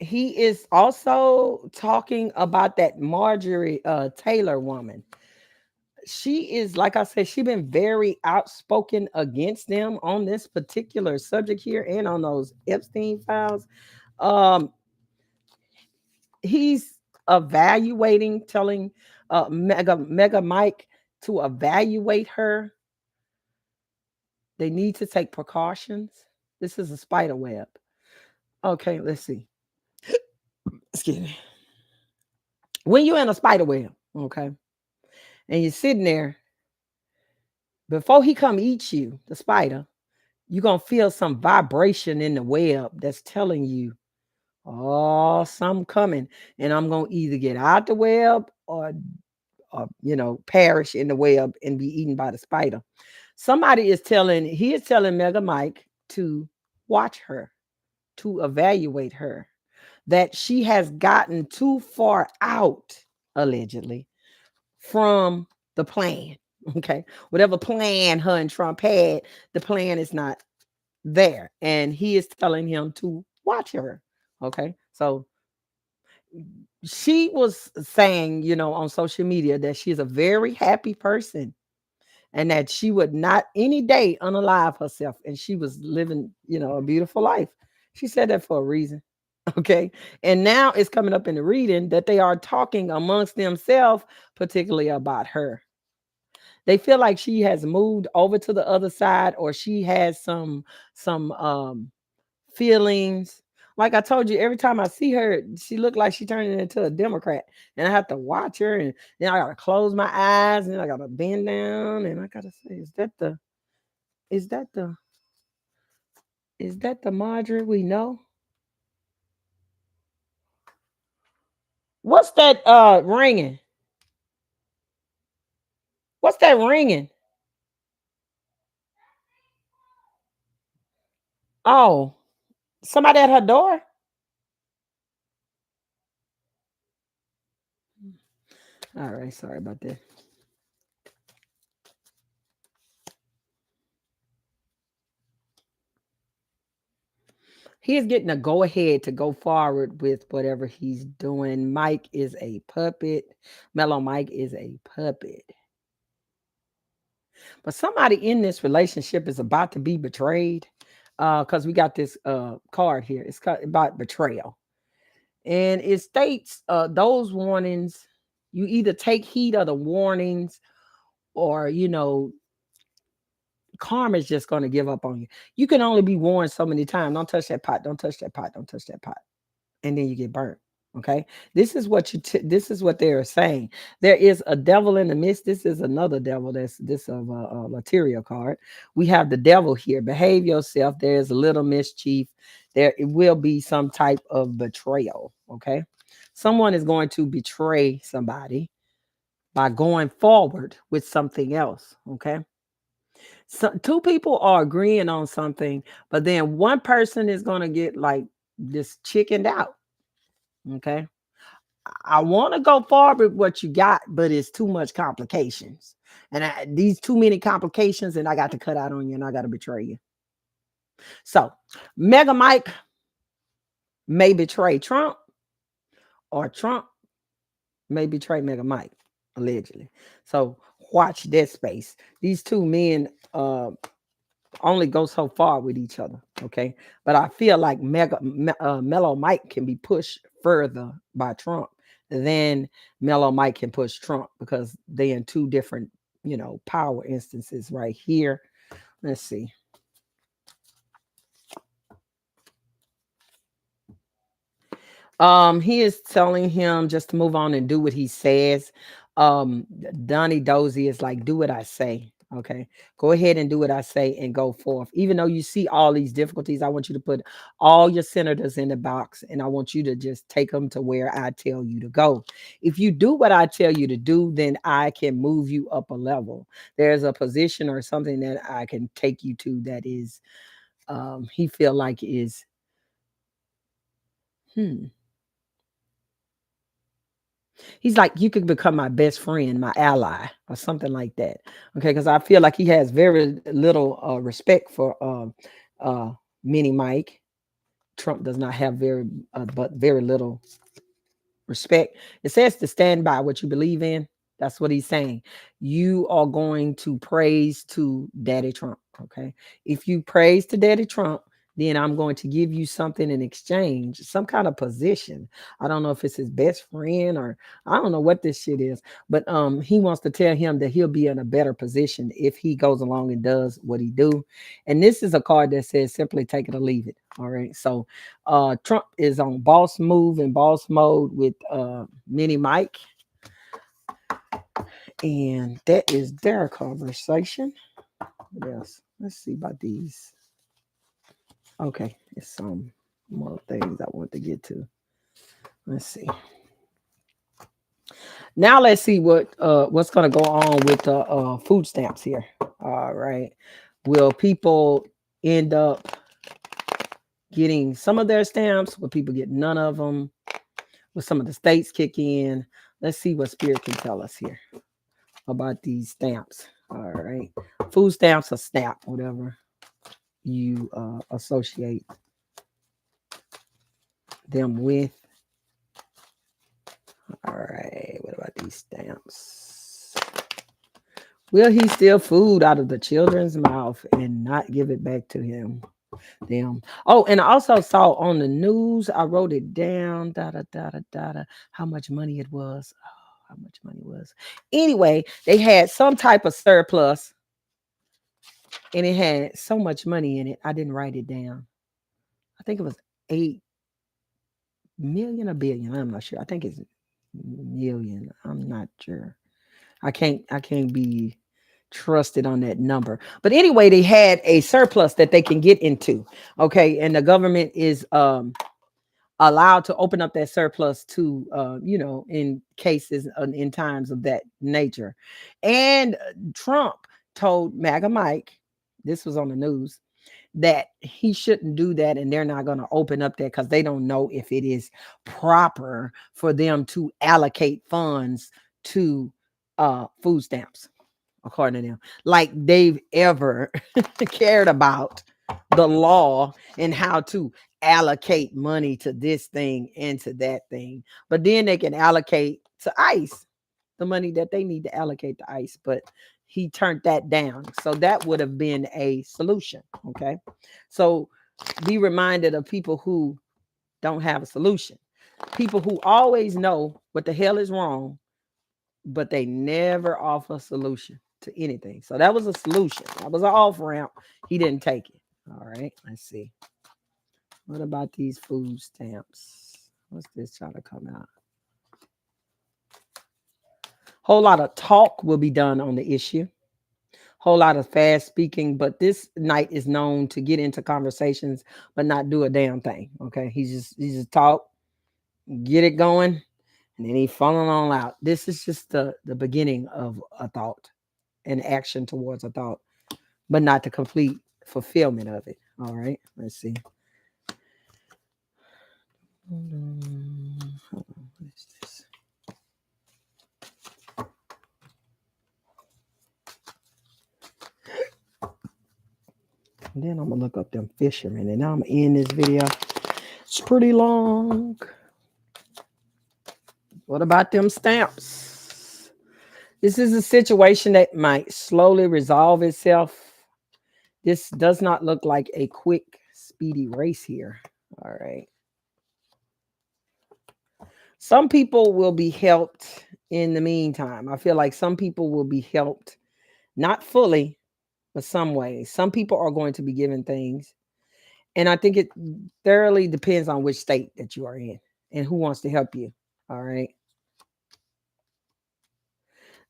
He is also talking about that Marjorie Taylor woman. She is, like I said, she been very outspoken against them on this particular subject here and on those Epstein files. Um, he's evaluating, telling Mega Mike to evaluate her. They need to take precautions. This is a spider web. Okay, let's see. Excuse me. When you're in a spider web, okay, and you're sitting there, before he come eat you, the spider, you're gonna feel some vibration in the web that's telling you, oh, something coming, and I'm gonna either get out the web or perish in the web and be eaten by the spider. He is telling Mega Mike to watch her, to evaluate her, that she has gotten too far out, allegedly, from the plan. Okay. Whatever plan her and Trump had, the plan is not there. And he is telling him to watch her. Okay. So she was saying, on social media that she's a very happy person and that she would not any day unalive herself. And she was living, a beautiful life. She said that for a reason. Okay. And now it's coming up in the reading that they are talking amongst themselves, particularly about her. They feel like she has moved over to the other side, or she has some feelings. Like I told you, every time I see her, she looked like she turning into a Democrat. And I have to watch her, and then I gotta close my eyes, and then I gotta bend down, and I gotta say, is that the is that the Marjorie we know? What's that ringing? What's that ringing? Oh, somebody at her door? All right, sorry about that. He is getting a go ahead to go forward with whatever he's doing. Mike is a puppet. Mellow Mike is a puppet. But somebody in this relationship is about to be betrayed. Because we got this card here. It's about betrayal. And it states those warnings, you either take heed of the warnings, or karma is just going to give up on you. You can only be warned so many times. Don't touch that pot. Don't touch that pot. Don't touch that pot. And then you get burnt. Okay. This is what this is what they are saying. There is a devil in the midst. This is another devil. That's this of a material card. We have the devil here. Behave yourself. There's a little mischief. There it will be some type of betrayal. Okay. Someone is going to betray somebody by going forward with something else. Okay. So two people are agreeing on something, but then one person is going to get like this chickened out. Okay. I want to go forward with what you got, but it's too much complications. And these too many complications, and I got to cut out on you and I got to betray you. So, Mega Mike may betray Trump, or Trump may betray Mega Mike, allegedly. So, watch that space. These two men only go so far with each other. Okay. But I feel like Mellow Mike can be pushed further by Trump than Mellow Mike can push Trump, because they in two different, power instances right here. Let's see. He is telling him just to move on and do what he says. Donnie Dozy is like, do what I say. Okay, go ahead and do what I say and go forth. Even though you see all these difficulties, I want you to put all your senators in the box and I want you to just take them to where I tell you to go. If you do what I tell you to do, then I can move you up a level. There's a position or something that I can take you to that is, he feel like is, hmm. He's like, you could become my best friend, my ally, or something like that. Okay, because I feel like he has very little respect for uh, Mini Mike. Trump does not have but very little respect. It says to stand by what you believe in. That's what he's saying. You are going to praise to Daddy Trump. Okay. If you praise to Daddy Trump, then I'm going to give you something in exchange, some kind of position. I don't know if it's his best friend or I don't know what this shit is, but he wants to tell him that he'll be in a better position if he goes along and does what he do. And this is a card that says simply take it or leave it. All right. So Trump is on boss move and boss mode with Mini Mike. And that is their conversation. What else? Let's see about these. Okay, it's some more things I want to get to. Let's see. Now let's see what's going to go on with the food stamps here. All right. Will people end up getting some of their stamps? Will people get none of them? Will some of the states kick in? Let's see what Spirit can tell us here about these stamps. All right. Food stamps or SNAP, whatever you associate them with. All right. What about these stamps? Will he steal food out of the children's mouth and not give it back to them? Oh, and I also saw on the news, I wrote it down, how much money it was. Oh, how much money it was. Anyway, they had some type of surplus and it had so much money in it. I didn't write it down. I think it was 8 million or billion. I'm not sure. I think it's million. I'm not sure. I can't be trusted on that number. But anyway, they had a surplus that they can get into. Okay. And the government is allowed to open up that surplus to in cases in times of that nature. And Trump told MAGA Mike, this was on the news, that he shouldn't do that and they're not going to open up that because they don't know if it is proper for them to allocate funds to food stamps, according to them, like they've ever cared about the law and how to allocate money to this thing and to that thing. But then they can allocate to ICE the money that they need to allocate to ICE. But he turned that down. So that would have been a solution. Okay. So be reminded of people who don't have a solution. People who always know what the hell is wrong, but they never offer a solution. to anything. So that was a solution. That was an off ramp. He didn't take it. All right. Let's see. What about these food stamps? What's this trying to come out? Whole lot of talk will be done on the issue. Whole lot of fast speaking, but this night is known to get into conversations but not do a damn thing. Okay. He just talk, get it going, and then he falling on out. This is just the beginning of a thought and action towards a thought, but not the complete fulfillment of it. All right. Let's see. Hold on. What is this? And then I'm gonna look up them fishermen, and I'm in this video. It's pretty long. What about them stamps? This is a situation that might slowly resolve itself. This does not look like a quick, speedy race here. All right. Some people will be helped in the meantime. I feel like some people will be helped, not fully, but some way. Some people are going to be given things. And I think it thoroughly depends on which state that you are in and who wants to help you. All right.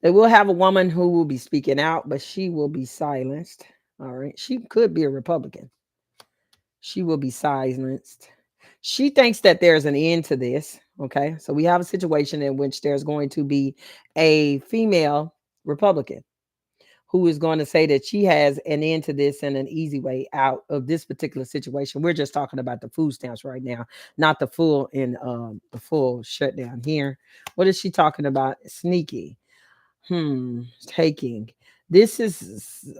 They will have a woman who will be speaking out, but she will be silenced. All right. She could be a Republican. She will be silenced. She thinks that there's an end to this. Okay. So we have a situation in which there's going to be a female Republican who is going to say that she has an end to this and an easy way out of this particular situation. We're just talking about the food stamps right now, not the full shutdown here. What is she talking about? Sneaky. Taking. This is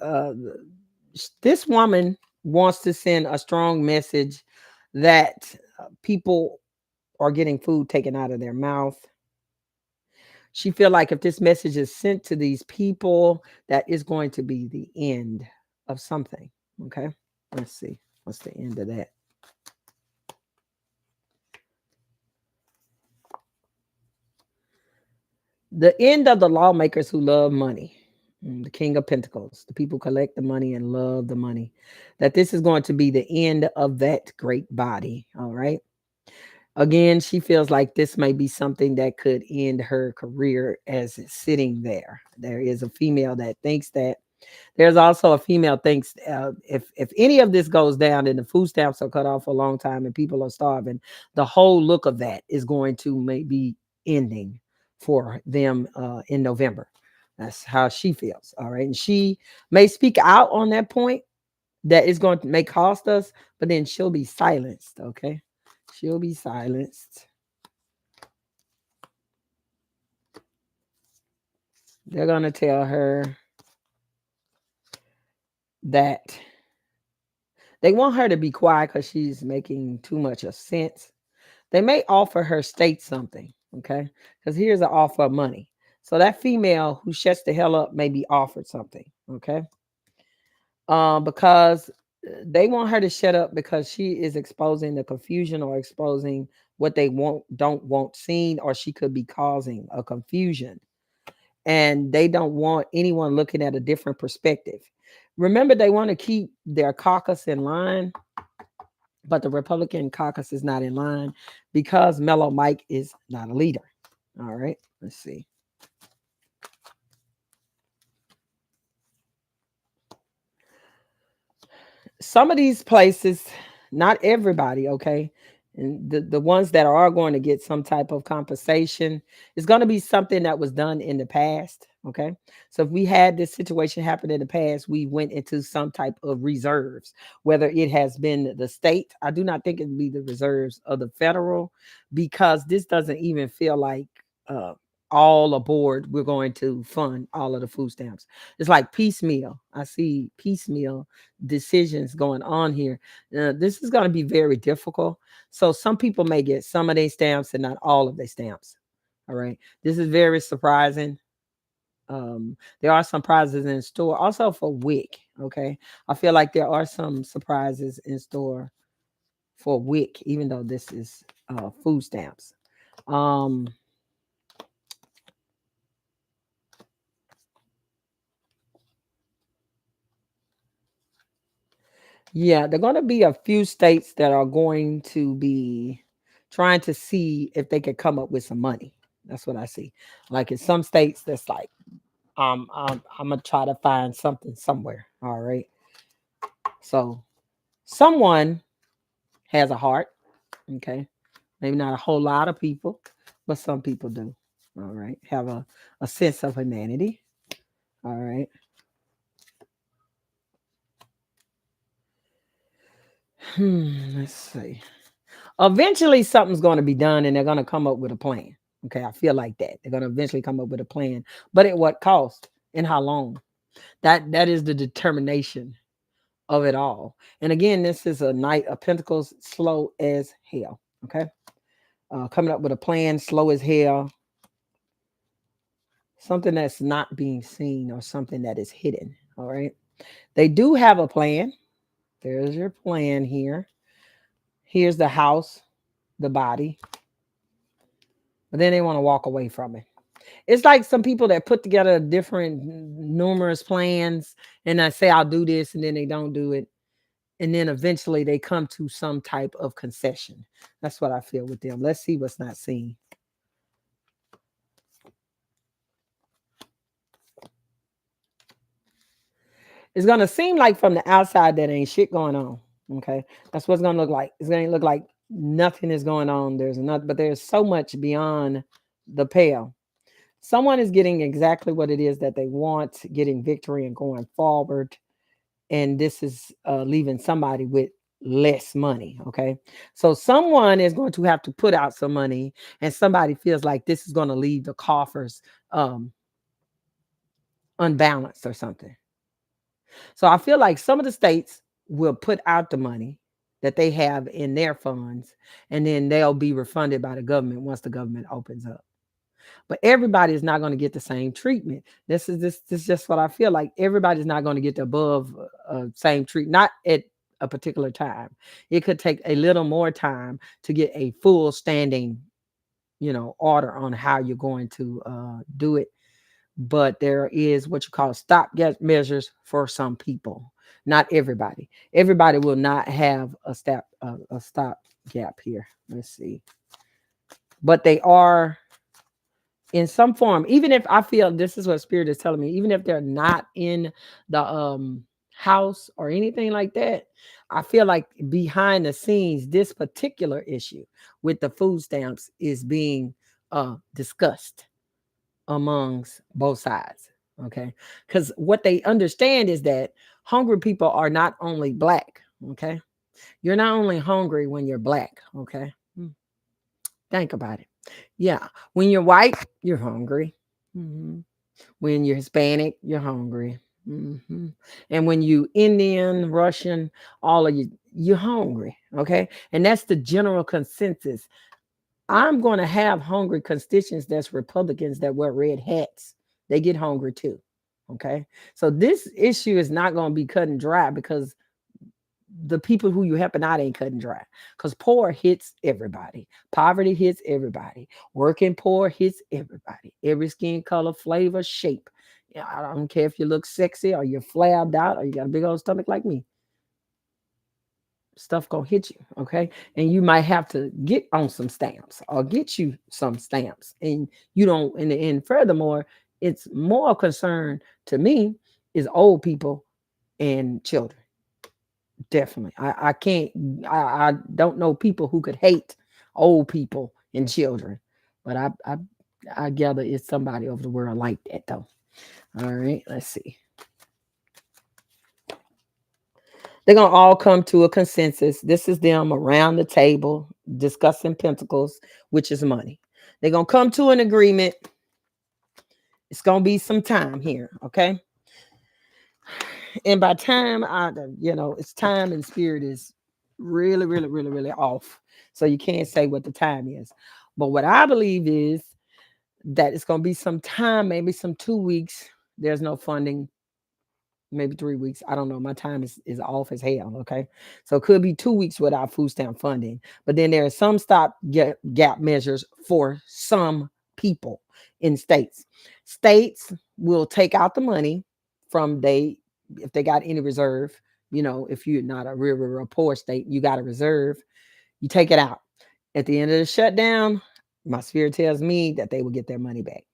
this woman wants to send a strong message that people are getting food taken out of their mouth. She feel like if this message is sent to these people, that is going to be the end of something. Okay, let's see. What's the end of that? The end of the lawmakers who love money. The King of Pentacles, the people collect the money and love the money. That this is going to be the end of that great body. All right. Again, she feels like this may be something that could end her career as it's sitting there. There is a female that thinks that. There's also a female thinks if any of this goes down and the food stamps are cut off for a long time and people are starving, the whole look of that is going to maybe ending for them in November. That's how she feels. All right. And she may speak out on that point that is going to may cost us, but then she'll be silenced. Okay. She'll be silenced. They're going to tell her that they want her to be quiet because she's making too much of sense. They may offer her state something, okay? Because here's an offer of money. So that female who shuts the hell up may be offered something, okay? Because they want her to shut up because she is exposing the confusion or exposing what they don't want seen, or she could be causing a confusion. And they don't want anyone looking at a different perspective. Remember, they want to keep their caucus in line, but the Republican caucus is not in line because Mellow Mike is not a leader. All right, let's see. Some of these places, not everybody, okay? And the ones that are going to get some type of compensation is going to be something that was done in the past, okay? So if we had this situation happen in the past, we went into some type of reserves, whether it has been the state. I do not think it would be the reserves of the federal, because this doesn't even feel like all aboard we're going to fund all of the food stamps. It's like piecemeal. I see piecemeal decisions going on here. This is going to be very difficult. So some people may get some of their stamps and not all of their stamps. All right. This is very surprising. There are some prizes in store also for WIC. Okay. I feel like there are some surprises in store for WIC, even though this is food stamps. Um, Yeah, there are going to be a few states that are going to be trying to see if they can come up with some money. That's what I see. Like in some states, that's like, I'm gonna try to find something somewhere. All right. So someone has a heart. Okay. Maybe not a whole lot of people, but some people do. All right. Have a sense of humanity. All right. Let's see. Eventually, something's going to be done and they're going to come up with a plan. Okay. I feel like that. They're going to eventually come up with a plan. But at what cost and how long? That is the determination of it all. And again, this is a Knight of Pentacles, slow as hell. Okay. Coming up with a plan, slow as hell. Something that's not being seen or something that is hidden. All right. They do have a plan. There's your plan here. Here's the house, the body. But then they want to walk away from it. It's like some people that put together different numerous plans and I say I'll do this and then they don't do it. And then eventually they come to some type of concession. That's what I feel with them. Let's see what's not seen. It's gonna seem like from the outside that ain't shit going on. Okay, that's what's gonna look like. It's gonna look like nothing is going on. There's nothing, but there's so much beyond the pale. Someone is getting exactly what it is that they want, getting victory and going forward. And this is leaving somebody with less money. Okay, so someone is going to have to put out some money, and somebody feels like this is going to leave the coffers um, unbalanced or something. So I feel like some of the states will put out the money that they have in their funds, and then they'll be refunded by the government once the government opens up. But everybody is not going to get the same treatment. This is just what I feel like. Everybody's not going to get the above same treat, not at a particular time. It could take a little more time to get a full standing, order on how you're going to do it, but there is what you call stopgap measures for some people. Not everybody. Everybody will not have a stop gap here. Let's see, but they are in some form. Even if I feel this is what spirit is telling me, even if they're not in the house or anything like that, I feel like behind the scenes, this particular issue with the food stamps is being discussed amongst both sides. Okay. Because what they understand is that hungry people are not only black. Okay. You're not only hungry when you're black. Okay. Think about it. Yeah. When you're white, you're hungry. Mhm. When you're Hispanic, you're hungry. And when you Indian, Russian, all of you, you're hungry. Okay. And that's the general consensus. I'm going to have hungry constituents that's Republicans that wear red hats. They get hungry too. Okay. So this issue is not going to be cut and dry because the people who you helping out ain't cut and dry. Because poor hits everybody. Poverty hits everybody. Working poor hits everybody. Every skin color, flavor, shape. Yeah, I don't care if you look sexy or you're flabbed out or you got a big old stomach like me. Stuff gonna hit you, okay? And you might have to get on some stamps or get you some stamps. And you don't, and furthermore, it's more concern to me is old people and children. Definitely. I can't I don't know people who could hate old people and children. But I gather it's somebody over the world like that though. All right, let's see. They're going to all come to a consensus. This is them around the table discussing pentacles, which is money. They're going to come to an agreement. It's going to be some time here, okay? And by time, it's time and spirit is really, really, really, really off. So you can't say what the time is. But what I believe is that it's going to be some time, maybe some 2 weeks. There's no funding, maybe 3 weeks. I don't know. My time is off as hell. Okay. So it could be 2 weeks without food stamp funding. But then there are some stop gap measures for some people in states. States will take out the money from if they got any reserve, if you're not a real poor state, you got a reserve, you take it out. At the end of the shutdown, my spirit tells me that they will get their money back.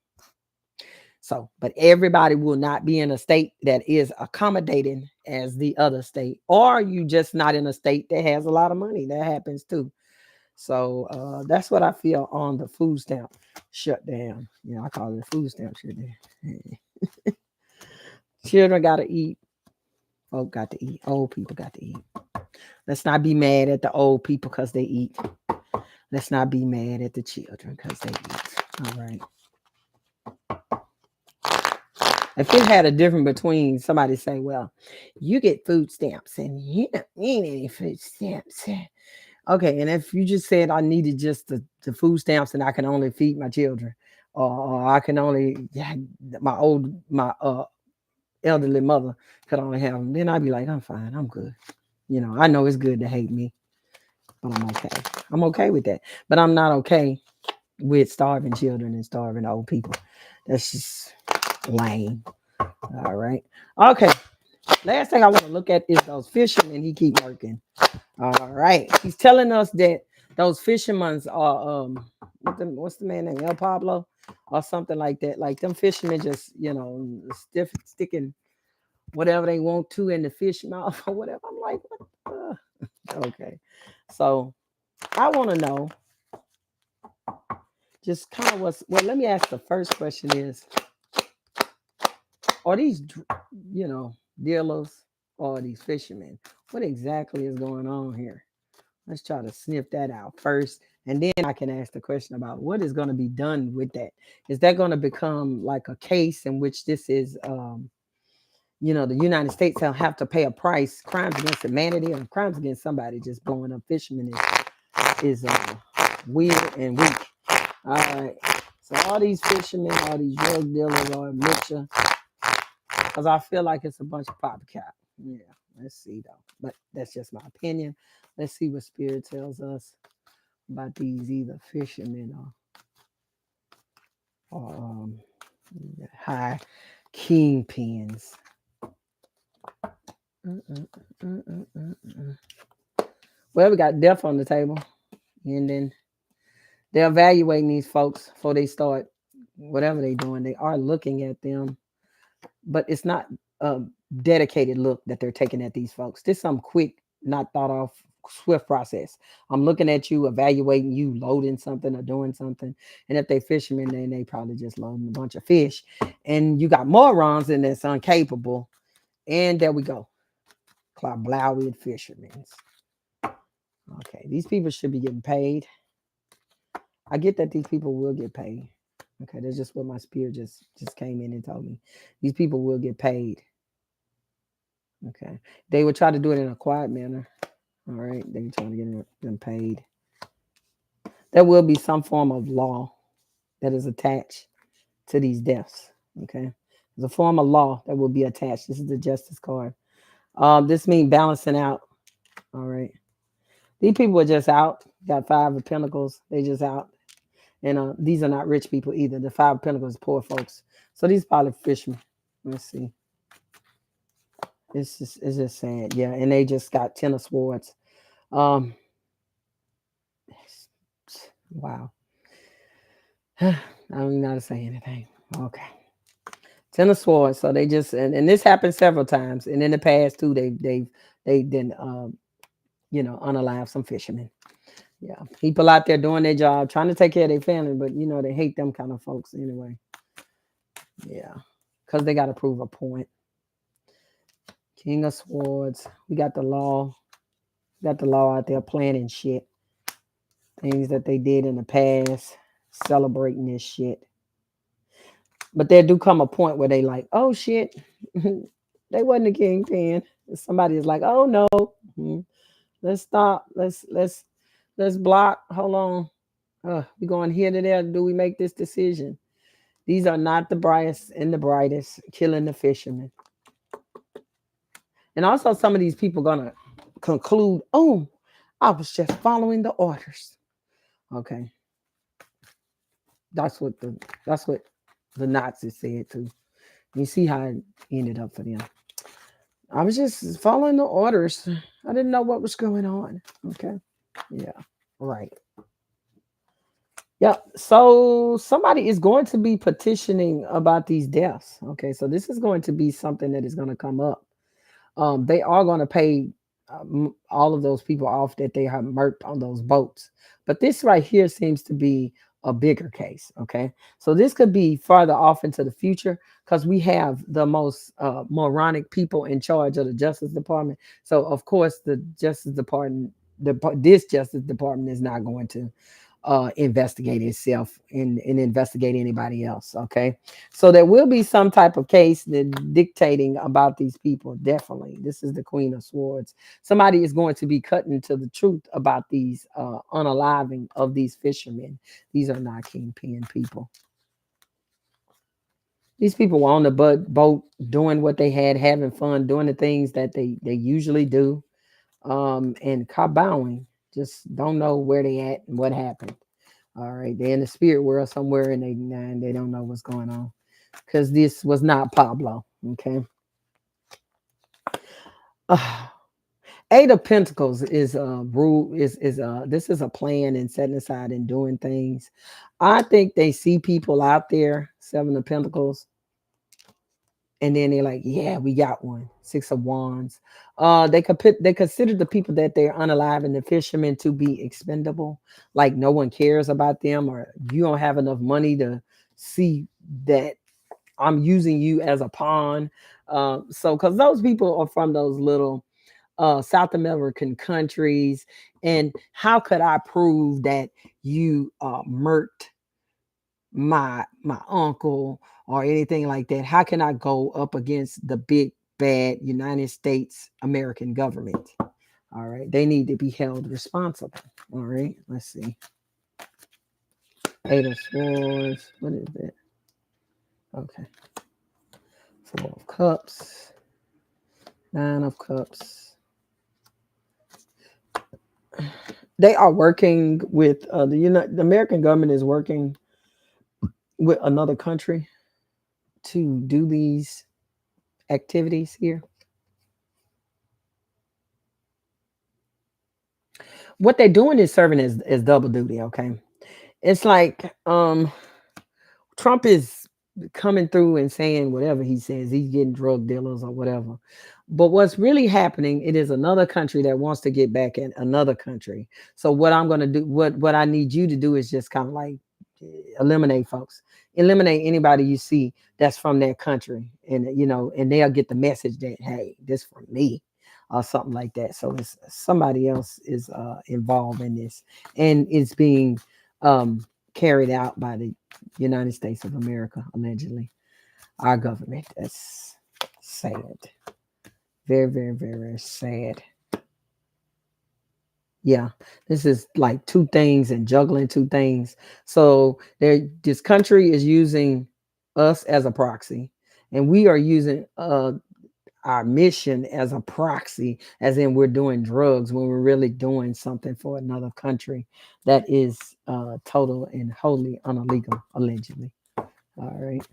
So, but everybody will not be in a state that is accommodating as the other state, or you just not in a state that has a lot of money. That happens too. So that's what I feel on the food stamp shutdown. I call it a food stamp shutdown. Children got to eat. Folk got to eat. Old people got to eat. Let's not be mad at the old people because they eat. Let's not be mad at the children because they eat. All right. If it had a difference between somebody say, well, you get food stamps and you don't need any food stamps. Okay, and if you just said I needed just the food stamps and I can only feed my children, or I can only my elderly mother could only have them, then I'd be like, I'm fine, I'm good. I know it's good to hate me, but I'm okay. I'm okay with that. But I'm not okay with starving children and starving old people. That's just lame. All right. Okay. Last thing I want to look at is those fishermen he keep working. All right. He's telling us that those fishermen are what's the man name? El Pablo or something like that. Like them fishermen just, sticking whatever they want to in the fish mouth or whatever. I'm like, what? Okay. So I want to know just kind of let me ask the first question is, are these, dealers or these fishermen? What exactly is going on here? Let's try to sniff that out first. And then I can ask the question about what is going to be done with that. Is that going to become like a case in which this is, the United States have to pay a price, crimes against humanity or crimes against somebody just blowing up fishermen is weird and weak. All right. So all these fishermen, all these drug dealers are a mixture. Because I feel like it's a bunch of copycat. Yeah, let's see though. But that's just my opinion. Let's see what Spirit tells us about these either fishermen or high kingpins. Well, we got death on the table, and then they're evaluating these folks before they start whatever they're doing. They are looking at them, but it's not a dedicated look that they're taking at these folks. This is some quick, not thought of, swift process. I'm looking at you, evaluating you, loading something or doing something. And if they fishermen, then they probably just loading a bunch of fish. And you got morons in that's incapable. And there we go. Clawblowed fishermen. Okay, these people should be getting paid. I get that these people will get paid. Okay, that's just what my spirit just came in and told me. These people will get paid. Okay, they would try to do it in a quiet manner. All right, they were trying to get them paid. There will be some form of law that is attached to these deaths. Okay, there's a form of law that will be attached. This is the justice card. This means balancing out. All right, these people are just out. Got 5 of Pentacles. They just out. And these are not rich people either. The 5 of Pentacles, poor folks. So these probably fishermen. Let's see. It's just sad. Yeah, and they just got 10 of Swords. Wow. I don't even know how to say anything. Okay. 10 of Swords. So they just and this happened several times. And in the past too, they didn't unalive some fishermen. Yeah. People out there doing their job, trying to take care of their family, but they hate them kind of folks anyway. Yeah. Because they gotta prove a point. King of Swords. We got the law. We got the law out there planning shit. Things that they did in the past, celebrating this shit. But there do come a point where they like, oh shit, they wasn't a kingpin. Somebody is like, oh no, let's stop. Let's block. Hold on. We going here to there. Do we make this decision? These are not the brightest and the brightest killing the fishermen. And also some of these people gonna conclude, oh, I was just following the orders. Okay. That's what the Nazis said too. You see how it ended up for them. I was just following the orders. I didn't know what was going on. Okay. Yeah. Right. Yep. So somebody is going to be petitioning about these deaths. Okay. So this is going to be something that is going to come up. They are going to pay all of those people off that they have murked on those boats. But this right here seems to be a bigger case. Okay, so this could be farther off into the future because we have the most moronic people in charge of the Justice Department. So of course the Justice Department, this Justice Department is not going to investigate itself and investigate anybody else. Okay. So there will be some type of case that dictating about these people. Definitely. This is the Queen of Swords. Somebody is going to be cutting to the truth about these unaliving of these fishermen. These are not kingpin people. These people were on the boat doing what they had, having fun, doing the things that they usually do. And kabowing. Just don't know where they at and what happened. All right, they're in the spirit world somewhere, and they don't know what's going on because this was not Pablo. Okay, uh, Eight of Pentacles is rule is this is a plan and setting aside and doing things. I think they see people out there. Seven of Pentacles, and then they're like, "Yeah, we got one." Six of Wands. They consider the people that they're unalive and the fishermen to be expendable. Like no one cares about them, or you don't have enough money to see that I'm using you as a pawn. So, because those people are from those little South American countries, and how could I prove that you murked my uncle or anything like that? How can I go up against the big bad United States American government? All right, they need to be held responsible. All right, let's see. Eight of Swords. What is that? Okay, Four of Cups. Nine of Cups. They are working with the American government is working with another country to do these activities here. What they're doing is serving as double duty. Okay, it's like Trump is coming through and saying whatever he says. He's getting drug dealers or whatever. But what's really happening, it is another country that wants to get back at another country. So what I'm going to do, what I need you to do is just kind of like eliminate folks. Eliminate anybody you see that's from that country. And and they'll get the message that, hey, this from me or something like that. So it's somebody else is involved in this, and it's being carried out by the United States of America, allegedly. Our government. That's sad. Very, very, very, very sad. Yeah, this is like two things and juggling two things. So this country is using us as a proxy, and we are using our mission as a proxy, as in we're doing drugs when we're really doing something for another country that is total and wholly illegal, allegedly. All right.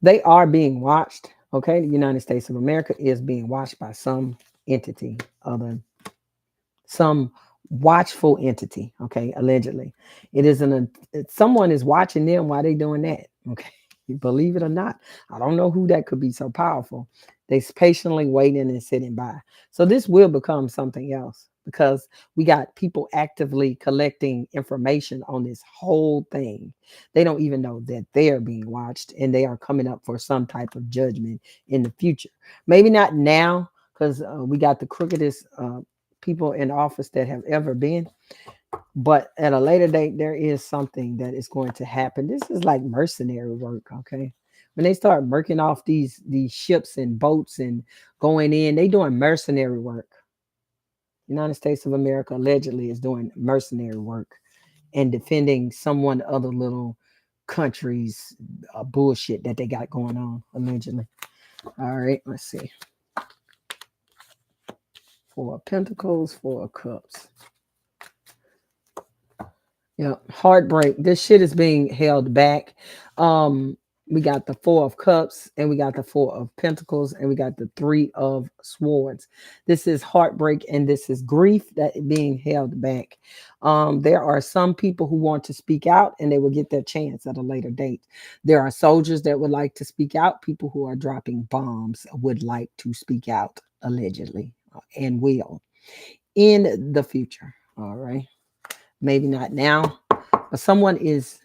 They are being watched. Okay. The United States of America is being watched by some entity, some watchful entity. Okay. Allegedly. It isn't someone is watching them while they doing that. Okay. Believe it or not, I don't know who that could be so powerful. They patiently waiting and sitting by. So this will become something else because we got people actively collecting information on this whole thing. They don't even know that they are being watched and they are coming up for some type of judgment in the future. Maybe not now because we got the crookedest people in office that have ever been, but at a later date there is something that is going to happen. This is like mercenary work. Okay, when they start murking off these ships and boats and going in, they doing mercenary work. United States of America allegedly is doing mercenary work and defending someone other little countries bullshit that they got going on, allegedly. All right, let's see. Four of Pentacles, Four of Cups. Yeah, heartbreak. This shit is being held back. Um, We got the Four of Cups, and we got the Four of Pentacles, and we got the Three of Swords. This is heartbreak, and this is grief that being held back. There are some people who want to speak out, and they will get their chance at a later date. There are soldiers that would like to speak out. People who are dropping bombs would like to speak out, allegedly, and will in the future. All right. Maybe not now, but someone is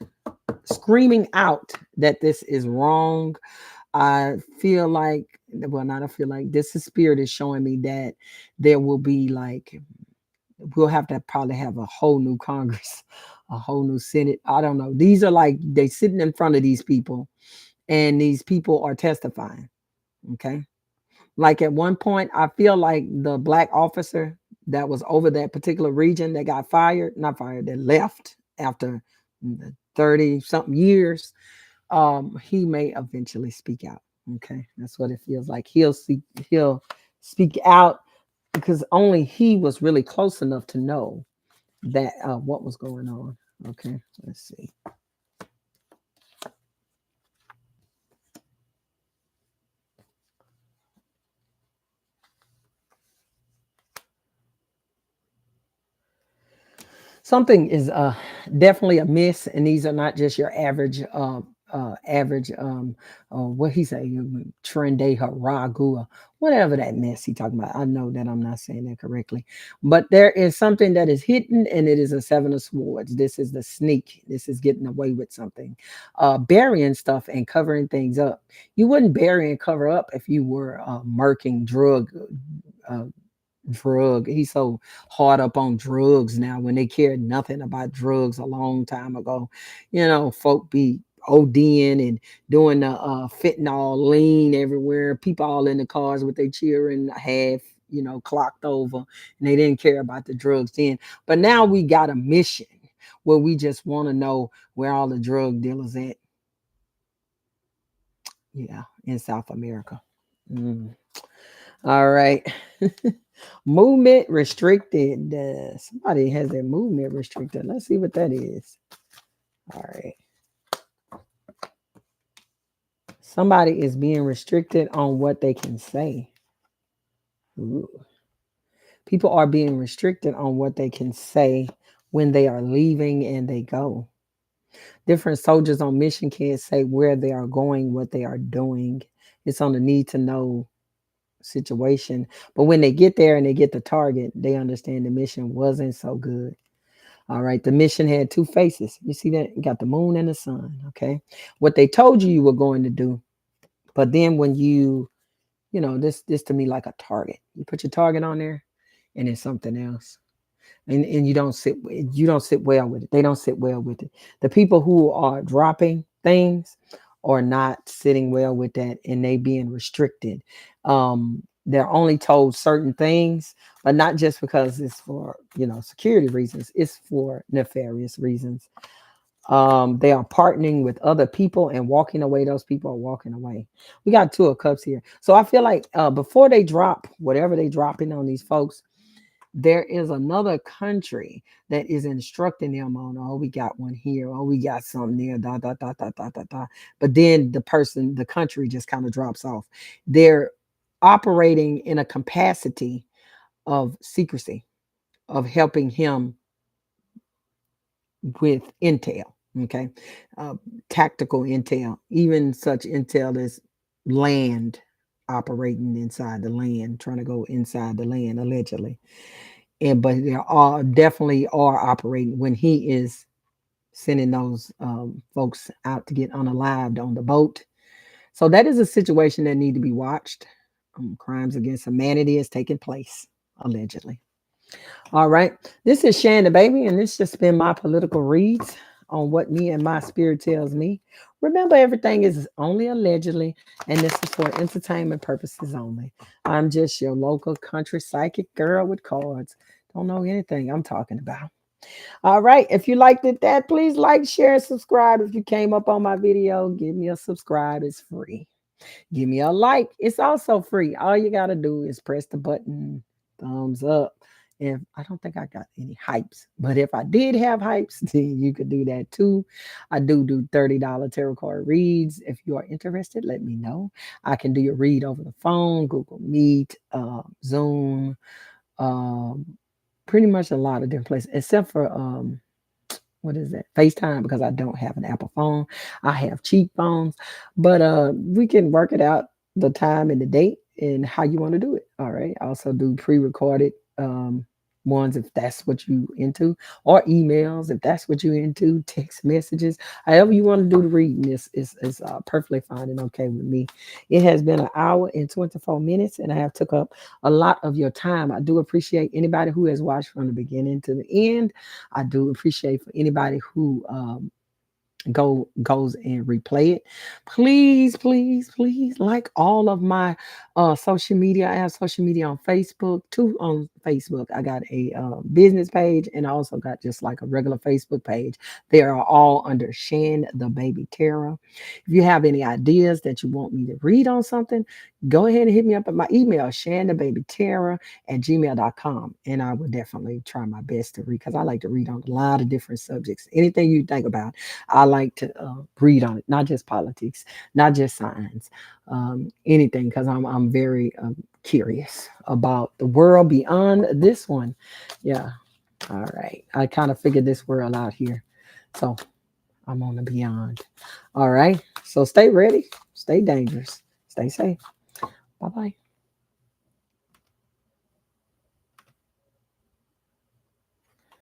screaming out that this is wrong. I feel like, well, not I feel like this is spirit is showing me that there will be like, we'll have to probably have a whole new Congress, a whole new Senate. I don't know. These are like, they sitting in front of these people, and these people are testifying. Okay. Like at one point, I feel like the black officer that was over that particular region that got fired, not fired, that left after 30 something years, he may eventually speak out. Okay, that's what it feels like. He'll speak out because only he was really close enough to know that what was going on. Okay, let's see. Something is definitely amiss, and these are not just your average average what he say, trende ragu, whatever that mess he talking about. I know that I'm not saying that correctly, but there is something that is hidden, and it is a seven of swords. This is the sneak. This is getting away with something, burying stuff and covering things up. You wouldn't bury and cover up if you were murking uh, drug. He's so hard up on drugs now when they cared nothing about drugs a long time ago. Folk be ODing and doing the fentanyl lean everywhere. People all in the cars with their children half, clocked over, and they didn't care about the drugs then. But now we got a mission where we just want to know where all the drug dealers at. Yeah, in South America. Mm. All right. Movement restricted. Somebody has their movement restricted. Let's see what that is. All right. Somebody is being restricted on what they can say. Ooh. People are being restricted on what they can say when they are leaving and they go. Different soldiers on mission can't say where they are going, what they are doing. It's on the need to know situation. But when they get there and they get the target, they understand the mission wasn't so good. All right. The mission had two faces. You see that? You got the moon and the sun. Okay. What they told you were going to do. But then when this to me like a target. You put your target on there and it's something else. And you don't sit well with it. They don't sit well with it. The people who are dropping things are not sitting well with that, and they being restricted. They're only told certain things, but not just because it's for security reasons. It's for nefarious reasons. They are partnering with other people and walking away. Those people are walking away. We got two of cups here, so I feel like before they drop whatever they dropping on these folks, there is another country that is instructing them on, oh, we got one here, oh, we got something there, da da da da da da da. But then the country just kind of drops off. They're operating in a capacity of secrecy, of helping him with intel. Okay, uh, tactical intel, even such intel as land, operating inside the land, trying to go inside the land allegedly. But there are definitely are operating when he is sending those folks out to get unalived on the boat. So that is a situation that need to be watched. Crimes against humanity is taking place allegedly. All right, this is Shanda Baby, and this just been my political reads on what me and my spirit tells me. Remember, everything is only allegedly, and this is for entertainment purposes only. I'm just your local country psychic girl with cards. Don't know anything I'm talking about. All right, if you liked it, please like, share, and subscribe. If you came up on my video, give me a subscribe. It's free. Give me a like. It's also free. All you got to do is press the button, thumbs up. If I don't think I got any hypes, but if I did have hypes, then you could do that too. I do $30 tarot card reads. If you are interested, let me know. I can do your read over the phone, Google Meet, Zoom, um, pretty much a lot of different places, except for what is that? FaceTime, because I don't have an Apple phone. I have cheap phones, but we can work it out, the time and the date and how you want to do it. All right. I also do pre-recorded ones if that's what you into, or emails if that's what you into, text messages, however you want to do the reading is perfectly fine and okay with me. It has been an hour and 24 minutes, and I have took up a lot of your time. I do appreciate anybody who has watched from the beginning to the end. I do appreciate for anybody who goes and replay it. Please, please, please like all of my social media. I have social media on Facebook, too. On Facebook, I got a business page, and I also got just like a regular Facebook page. They are all under Shan the Baby Terror. If you have any ideas that you want me to read on something, go ahead and hit me up at my email, shanthebabyterror@gmail.com, and I will definitely try my best to read, because I like to read on a lot of different subjects. Anything you think about, I like to read on it, not just politics, not just science, anything, because I'm very curious about the world beyond this one. Yeah. All right. I kind of figured this world out here. So I'm on the beyond. All right. So stay ready, stay dangerous, stay safe. Bye bye.